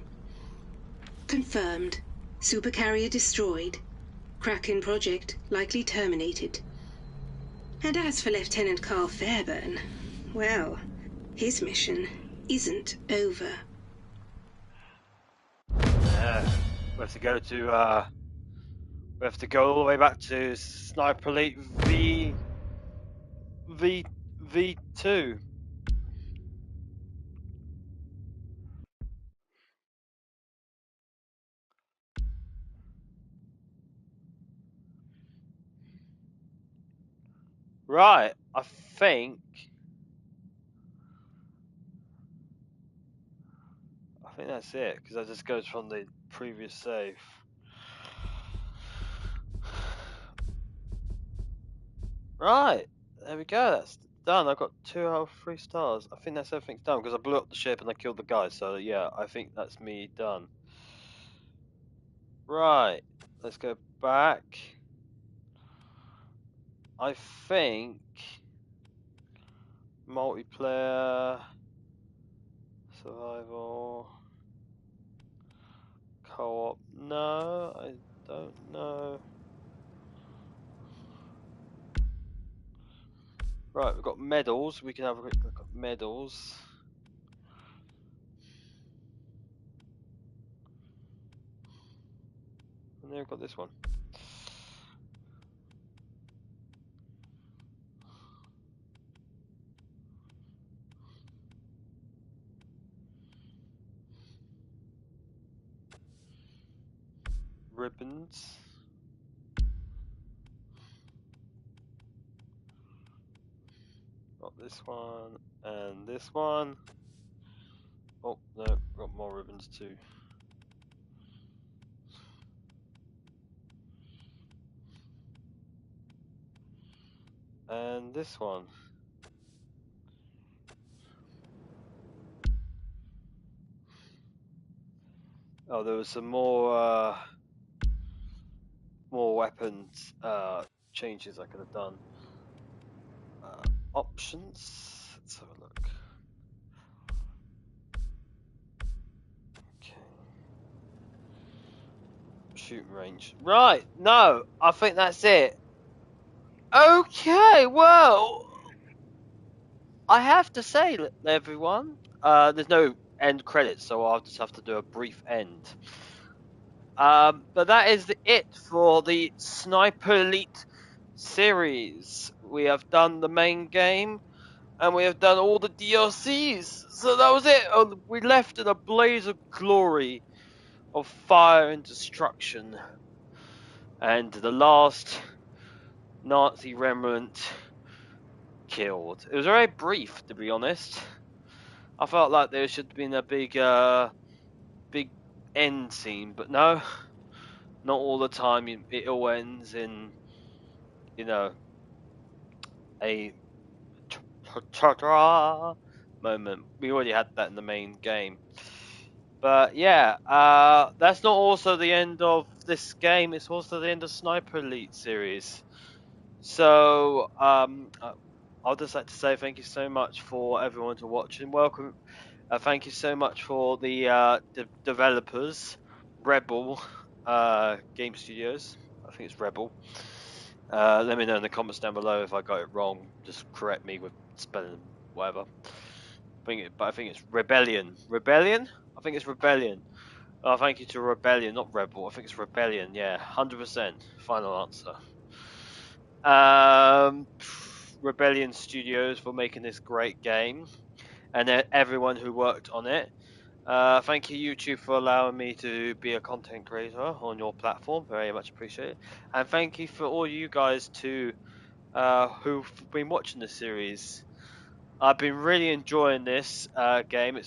Confirmed. Supercarrier destroyed. Kraken project likely terminated. And as for Lieutenant Carl Fairburn, well, his mission isn't over. Yeah, we have to go to We have to go all the way back to Sniper Elite V2. Right, I think that's it, because that just goes from the previous save. Right, there we go, that's done. I got 2 out of 3 stars. I think that's everything's done, because I blew up the ship and I killed the guy, so yeah, I think that's me done. Right, let's go back. I think multiplayer, survival, co-op. No, I don't know. Right, we've got medals. We can have a quick look at medals. And then we've got this one. Ribbons. Got this one and this one. Oh no, got more ribbons too. And this one. Oh, there was some more weapons changes I could have done. Options. Let's have a look. Okay. Shooting range. Right. No, I think that's it. Okay. Well, I have to say, everyone, there's no end credits, so I'll just have to do a brief end. But that is it for the Sniper Elite series. We have done the main game, and we have done all the DLCs. So that was it. We left in a blaze of glory of fire and destruction. And the last Nazi remnant killed. It was very brief, to be honest. I felt like there should have been a big end scene, but no, not all the time. It all ends in, you know, a moment. We already had that in the main game. But yeah, that's not also the end of this game. It's also the end of Sniper Elite series. So I'll just like to say thank you so much for everyone to watch and welcome. Thank you so much for the developers, Rebel Game Studios. I think it's Rebel. Let me know in the comments down below if I got it wrong. Just correct me with spelling, whatever. I think it's Rebellion. Rebellion? I think it's Rebellion. Oh, thank you to Rebellion, not Rebel. I think it's Rebellion. Yeah, 100%. Final answer. Rebellion Studios for making this great game, and everyone who worked on it. Thank you, YouTube, for allowing me to be a content creator on your platform. Very much appreciated. And thank you for all you guys who've been watching the series. I've been really enjoying this game.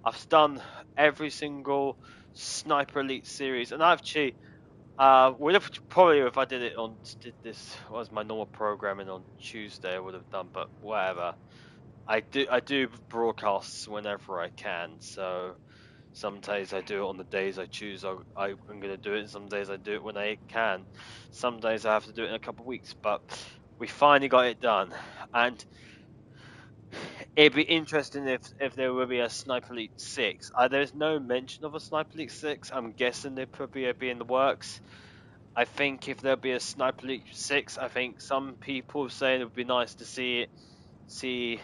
I've done every single Sniper Elite series, and I've actually would have probably, if I did this was my normal programming on Tuesday, I would have done, but whatever. I do broadcasts whenever I can, so some days I do it on the days I choose I'm going to do it, and some days I do it when I can. Some days I have to do it in a couple of weeks, but we finally got it done, and it'd be interesting if there will be a Sniper Elite 6. There's no mention of a Sniper Elite 6. I'm guessing they probably be in the works. I think if there'll be a Sniper Elite 6, I think some people say it would be nice to see the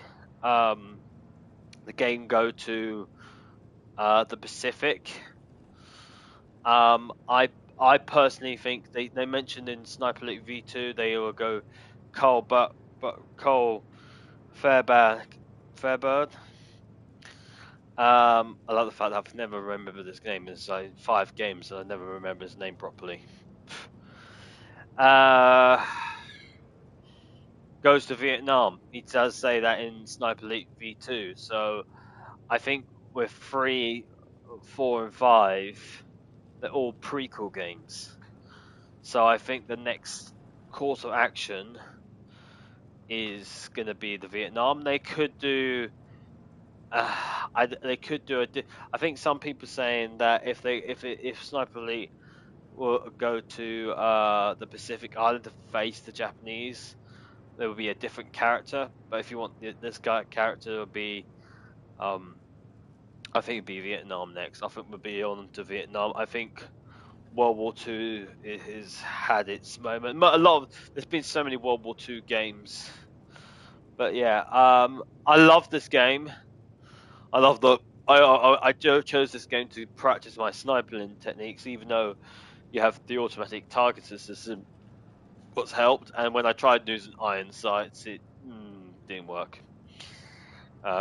game go to the Pacific. I I personally think they mentioned in Sniper Elite V2 they will go Cole Fairbird. I like the fact that I've never remembered his name. It's like 5 games and I never remember his name properly. Goes to Vietnam. He does say that in Sniper Elite V2. So I think with 3, 4, and 5, they're all prequel games. So I think the next course of action is going to be the Vietnam. They could do. They could do I think some people saying that if Sniper Elite will go to the Pacific Island to face the Japanese, there will be a different character. But if you want this guy character to be, I think it'd be Vietnam next. I think we'll be on to Vietnam. I think World War II has had its moment. There's been so many World War II games, but yeah, I love this game. I love I chose this game to practice my sniping techniques, even though you have the automatic targeting system. What's helped, and when I tried using iron sights, it didn't work.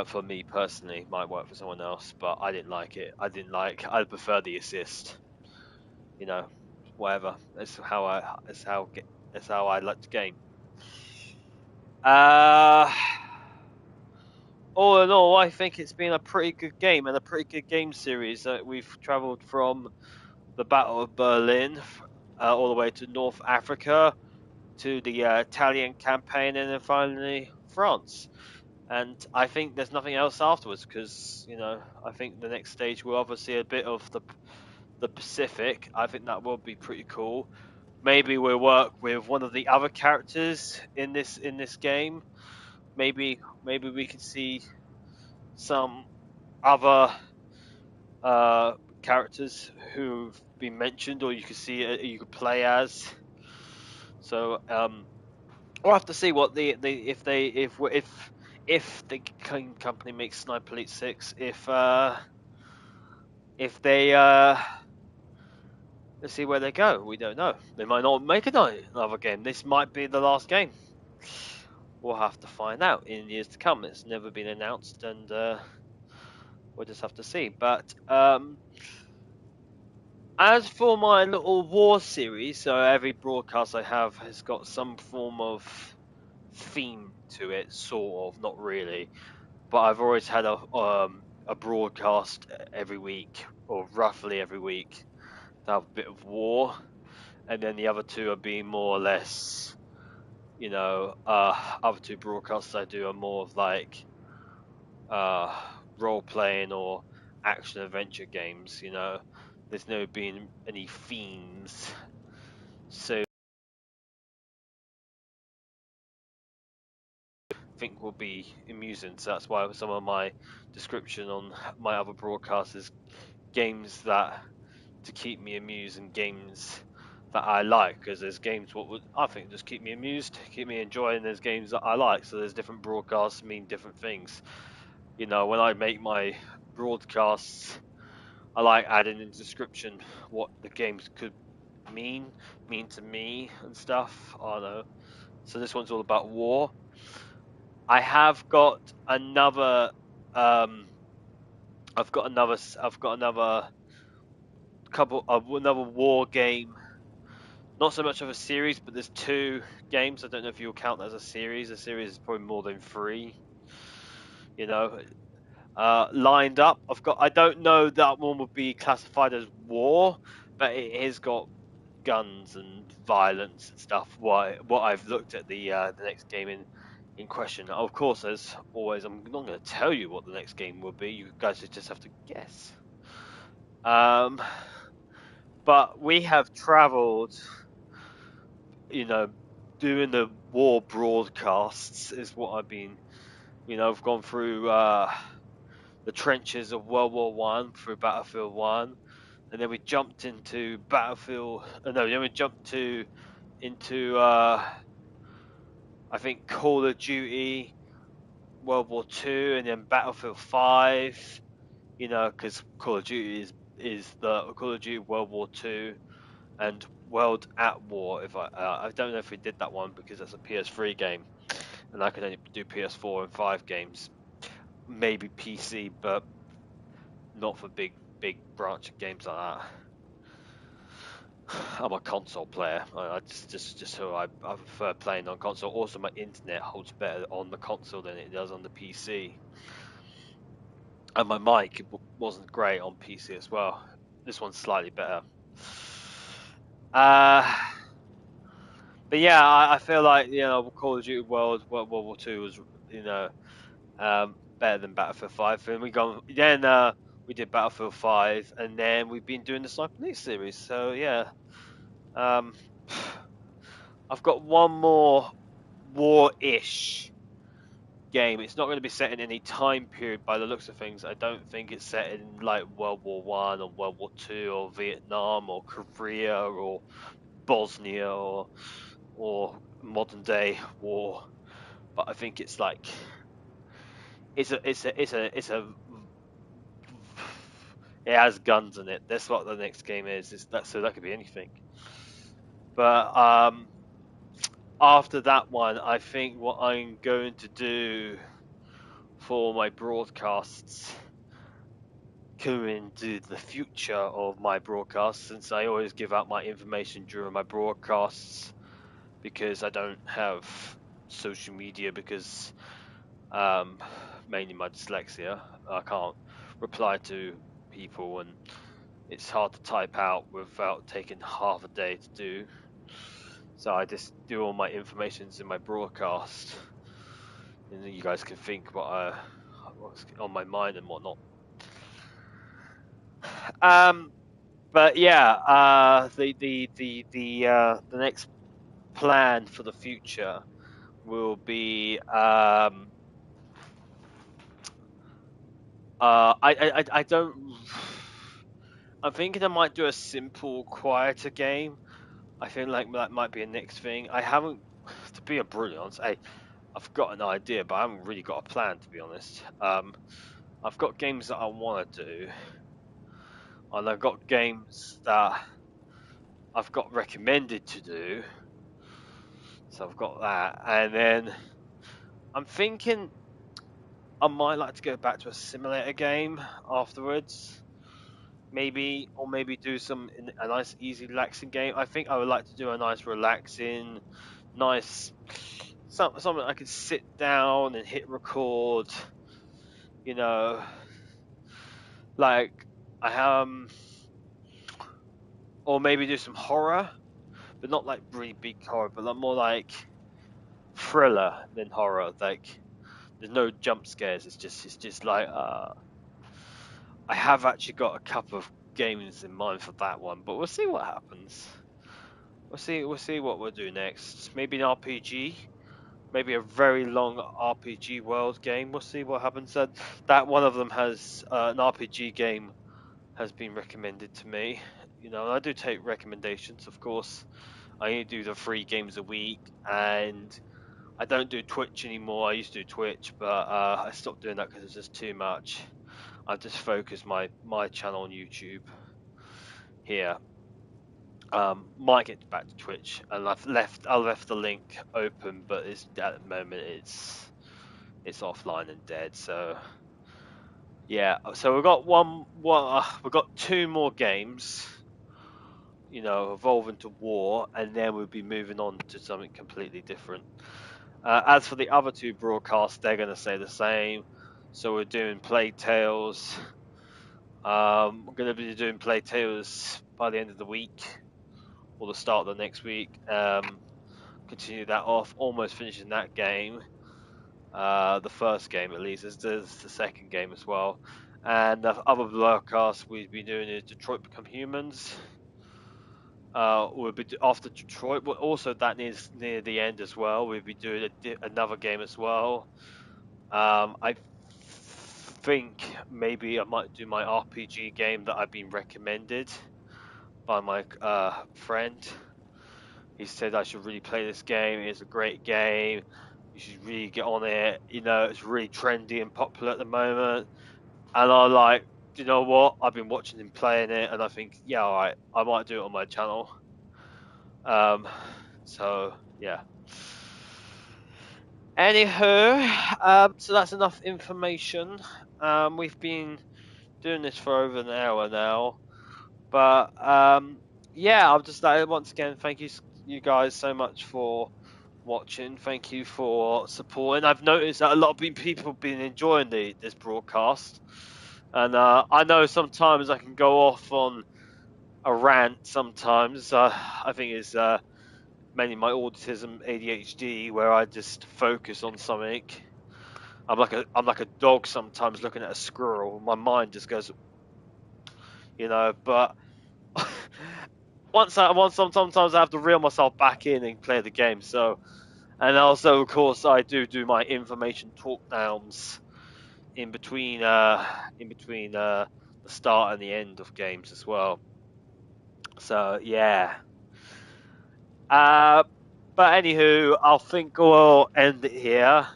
For me personally, might work for someone else, but I didn't like it. I prefer the assist. You know, whatever. That's how I like the game. All in all, I think it's been a pretty good game and a pretty good game series. We've travelled from the Battle of Berlin all the way to North Africa, to the Italian campaign, and then finally France. And I think there's nothing else afterwards because, you know, I think the next stage will obviously a bit of the Pacific. I think that will be pretty cool. Maybe we'll work with one of the other characters in this game. Maybe we can see some other characters who've been mentioned, or you can see you could play as. So we'll have to see what if the company makes Sniper Elite 6, if they let's see where they go. We don't know. They might not make another game. This might be the last game. We'll have to find out in years to come. It's never been announced, and we'll just have to see. But as for my little war series, so every broadcast I have has got some form of theme to it, sort of, not really. But I've always had a broadcast every week, or roughly every week, to have a bit of war, and then the other two are being more or less, you know, other 2 broadcasts I do are more of like role playing or action adventure games. You know, there's no been any themes, so I think will be amusing. So that's why some of my description on my other broadcasts is games that to keep me amused and games that I like, because there's games what would I think just keep me amused, keep me enjoying. There's games that I like, so there's different broadcasts mean different things. You know, when I make my broadcasts, I like adding in the description what the games could mean to me and stuff. I don't know. So this one's all about war. I have got another. I've got another another war game. Not so much of a series, but there's 2 games. I don't know if you'll count that as a series. A series is probably more than 3. You know, lined up. I don't know that one would be classified as war, but it has got guns and violence and stuff. What I've looked at the next game in question. Of course, as always, I'm not going to tell you what the next game will be. You guys just have to guess. But we have travelled, you know, doing the war broadcasts is what I've been, you know, I've gone through the trenches of World War One through Battlefield 1, and then we jumped into into I think Call of Duty World War 2, and then Battlefield 5, you know, because Call of Duty is the Call of Duty World War 2, and World at War. If I don't know if we did that one because that's a PS3 game, and I can only do PS4 and 5 games, maybe PC, but not for big branch of games like that. I'm a console player. I just so I prefer playing on console. Also, my internet holds better on the console than it does on the PC. And my mic wasn't great on PC as well. This one's slightly better. But yeah, I feel like Call of Duty World War II was better than Battlefield 5. And we did Battlefield 5, and then we've been doing the Sniper Elite series. So yeah. I've got one more war-ish game. It's not going to be set in any time period by the looks of things. I don't think it's set in like World War One or World War Two or Vietnam or Korea or Bosnia or modern day war. But I think it's like it has guns in it. That's what the next game is. So that could be anything. But after that one, I think what I'm going to do for my broadcasts coming to the future of my broadcasts, since I always give out my information during my broadcasts because I don't have social media because mainly my dyslexia. I can't reply to people and it's hard to type out without taking half a day to do. So I just do all my informations in my broadcast, and then you guys can think what's on my mind and whatnot. But yeah, the next plan for the future will be I don't. I'm thinking I might do a simple, quieter game. I feel like that might be a next thing. I haven't, to be brutally honest, I've got an idea, but I haven't really got a plan, to be honest. I've got games that I want to do, and I've got games that I've got recommended to do. So I've got that, and then I'm thinking I might like to go back to a simulator game afterwards. Maybe do a nice, easy, relaxing game. I think I would like to do a nice, relaxing, something I could sit down and hit record. Like or maybe do some horror, but not like really big horror, but more like thriller than horror. Like there's no jump scares. It's just like I have actually got a couple of games in mind for that one, but we'll see what happens. We'll see what we'll do next. Maybe an RPG, maybe a very long RPG world game. We'll see what happens. That one of them has an RPG game has been recommended to me. And I do take recommendations, of course. I only do the 3 games a week, and I don't do Twitch anymore. I used to do Twitch, but I stopped doing that because it's just too much. I've just focused my channel on YouTube here. Might get back to Twitch, and I left the link open, but at the moment it's offline and dead. So yeah, so we've got we've got 2 more games, evolve into war, and then we'll be moving on to something completely different. As for the other 2 broadcasts, they're going to stay the same. So we're doing Plague Tales. We're going to be doing Plague Tales by the end of the week, or the start of the next week. Continue that off, almost finishing that game. The first game at least. There's the second game as well. And the other broadcast we'll be doing is Detroit Become Humans. We'll be after Detroit, but also that is near the end as well. We'll be doing another game as well. I think maybe I might do my RPG game that I've been recommended by my friend. He said I should really play this game. It's a great game. You should really get on it. It's really trendy and popular at the moment. And I like, you know what? I've been watching him playing it, and I think, yeah, alright, I might do it on my channel. So yeah. Anywho, so that's enough information. We've been doing this for over an hour now, but yeah, I'll just once again thank you guys so much for watching. Thank you for supporting. I've noticed that a lot of people have been enjoying this broadcast, and I know sometimes I can go off on a rant. Sometimes I think it's mainly my autism, ADHD, where I just focus on something. I'm like a dog sometimes looking at a squirrel. My mind just goes, But sometimes I have to reel myself back in and play the game. So, and also of course I do my information talk downs in between the start and the end of games as well. So yeah. But anywho, I think we'll end it here.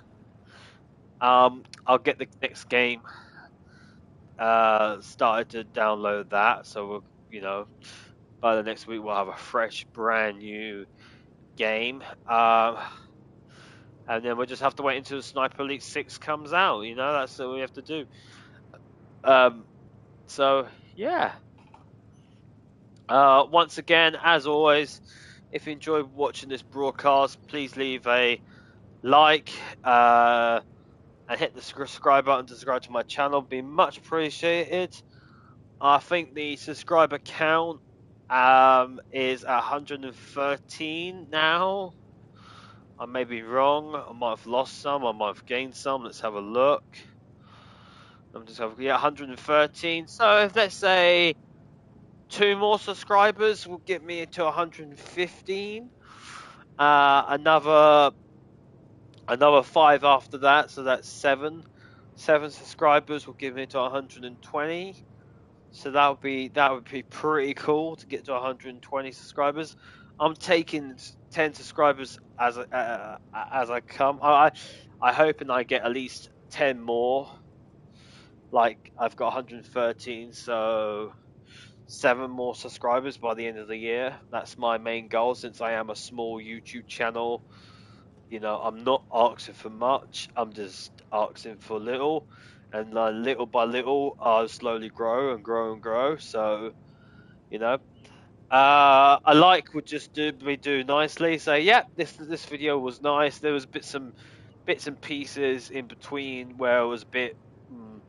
I'll get the next game started to download that, so we'll, by the next week we'll have a fresh, brand new game. And then we'll just have to wait until Sniper Elite 6 comes out. That's what we have to do. So yeah. Once again, as always, if you enjoyed watching this broadcast, please leave a like and hit the subscribe button to subscribe to my channel. Be much appreciated. I think the subscriber count is 113 now. I may be wrong. I might have lost some. I might have gained some. Let's have a look. I'm just having 113. So if let's say 2 more subscribers will get me to 115. Another 5 after that, so that's 7. 7 subscribers will give me to 120. So that would be pretty cool to get to 120 subscribers. I'm taking 10 subscribers as I come. I hope and I get at least 10 more. Like I've got 113, so 7 more subscribers by the end of the year. That's my main goal, since I am a small YouTube channel. I'm not asking for much. I'm just asking for little, and little by little, I'll slowly grow and grow and grow. So, I like would just do nicely. So yeah, this video was nice. There was bits and pieces in between where it was a bit, and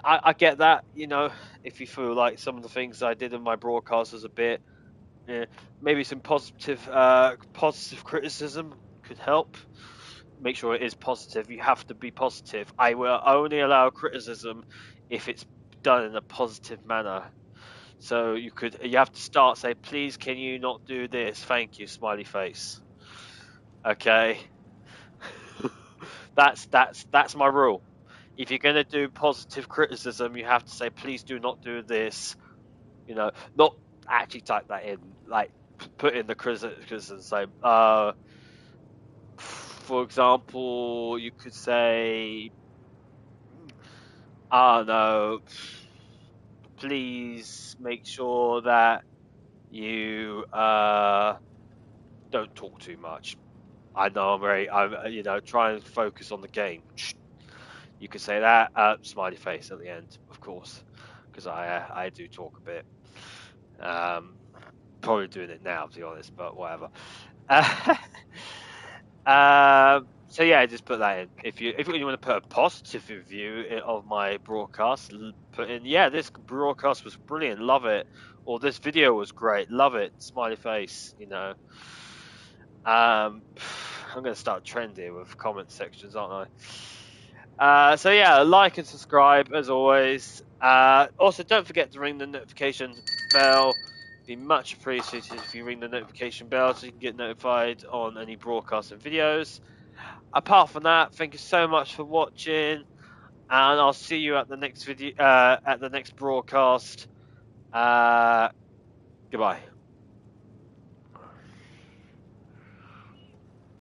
I get that. If you feel like some of the things I did in my broadcast was a bit. Yeah, maybe some positive criticism could help. Make sure it is positive. You have to be positive. I will only allow criticism if it's done in a positive manner. So you have to start say, please, can you not do this? Thank you, smiley face. Okay. that's my rule. If you're gonna do positive criticism, you have to say, please do not do this. Not actually type that in, like put in the criticism. Say, for example, you could say, no, please make sure that you don't talk too much. I know I'm try and focus on the game. You could say that, smiley face at the end, of course, because I do talk a bit. Probably doing it now, to be honest, but whatever. So yeah, just put that in. If you want to put a positive review of my broadcast, put in, yeah, this broadcast was brilliant, love it, or this video was great, love it, smiley face. I'm gonna start trending with comment sections, aren't I? So yeah, like and subscribe as always. Also, don't forget to ring the notification bell. Be much appreciated if you ring the notification bell so you can get notified on any broadcasts and videos. Apart from that, thank you so much for watching, and I'll see you at the next video, at the next broadcast. Goodbye.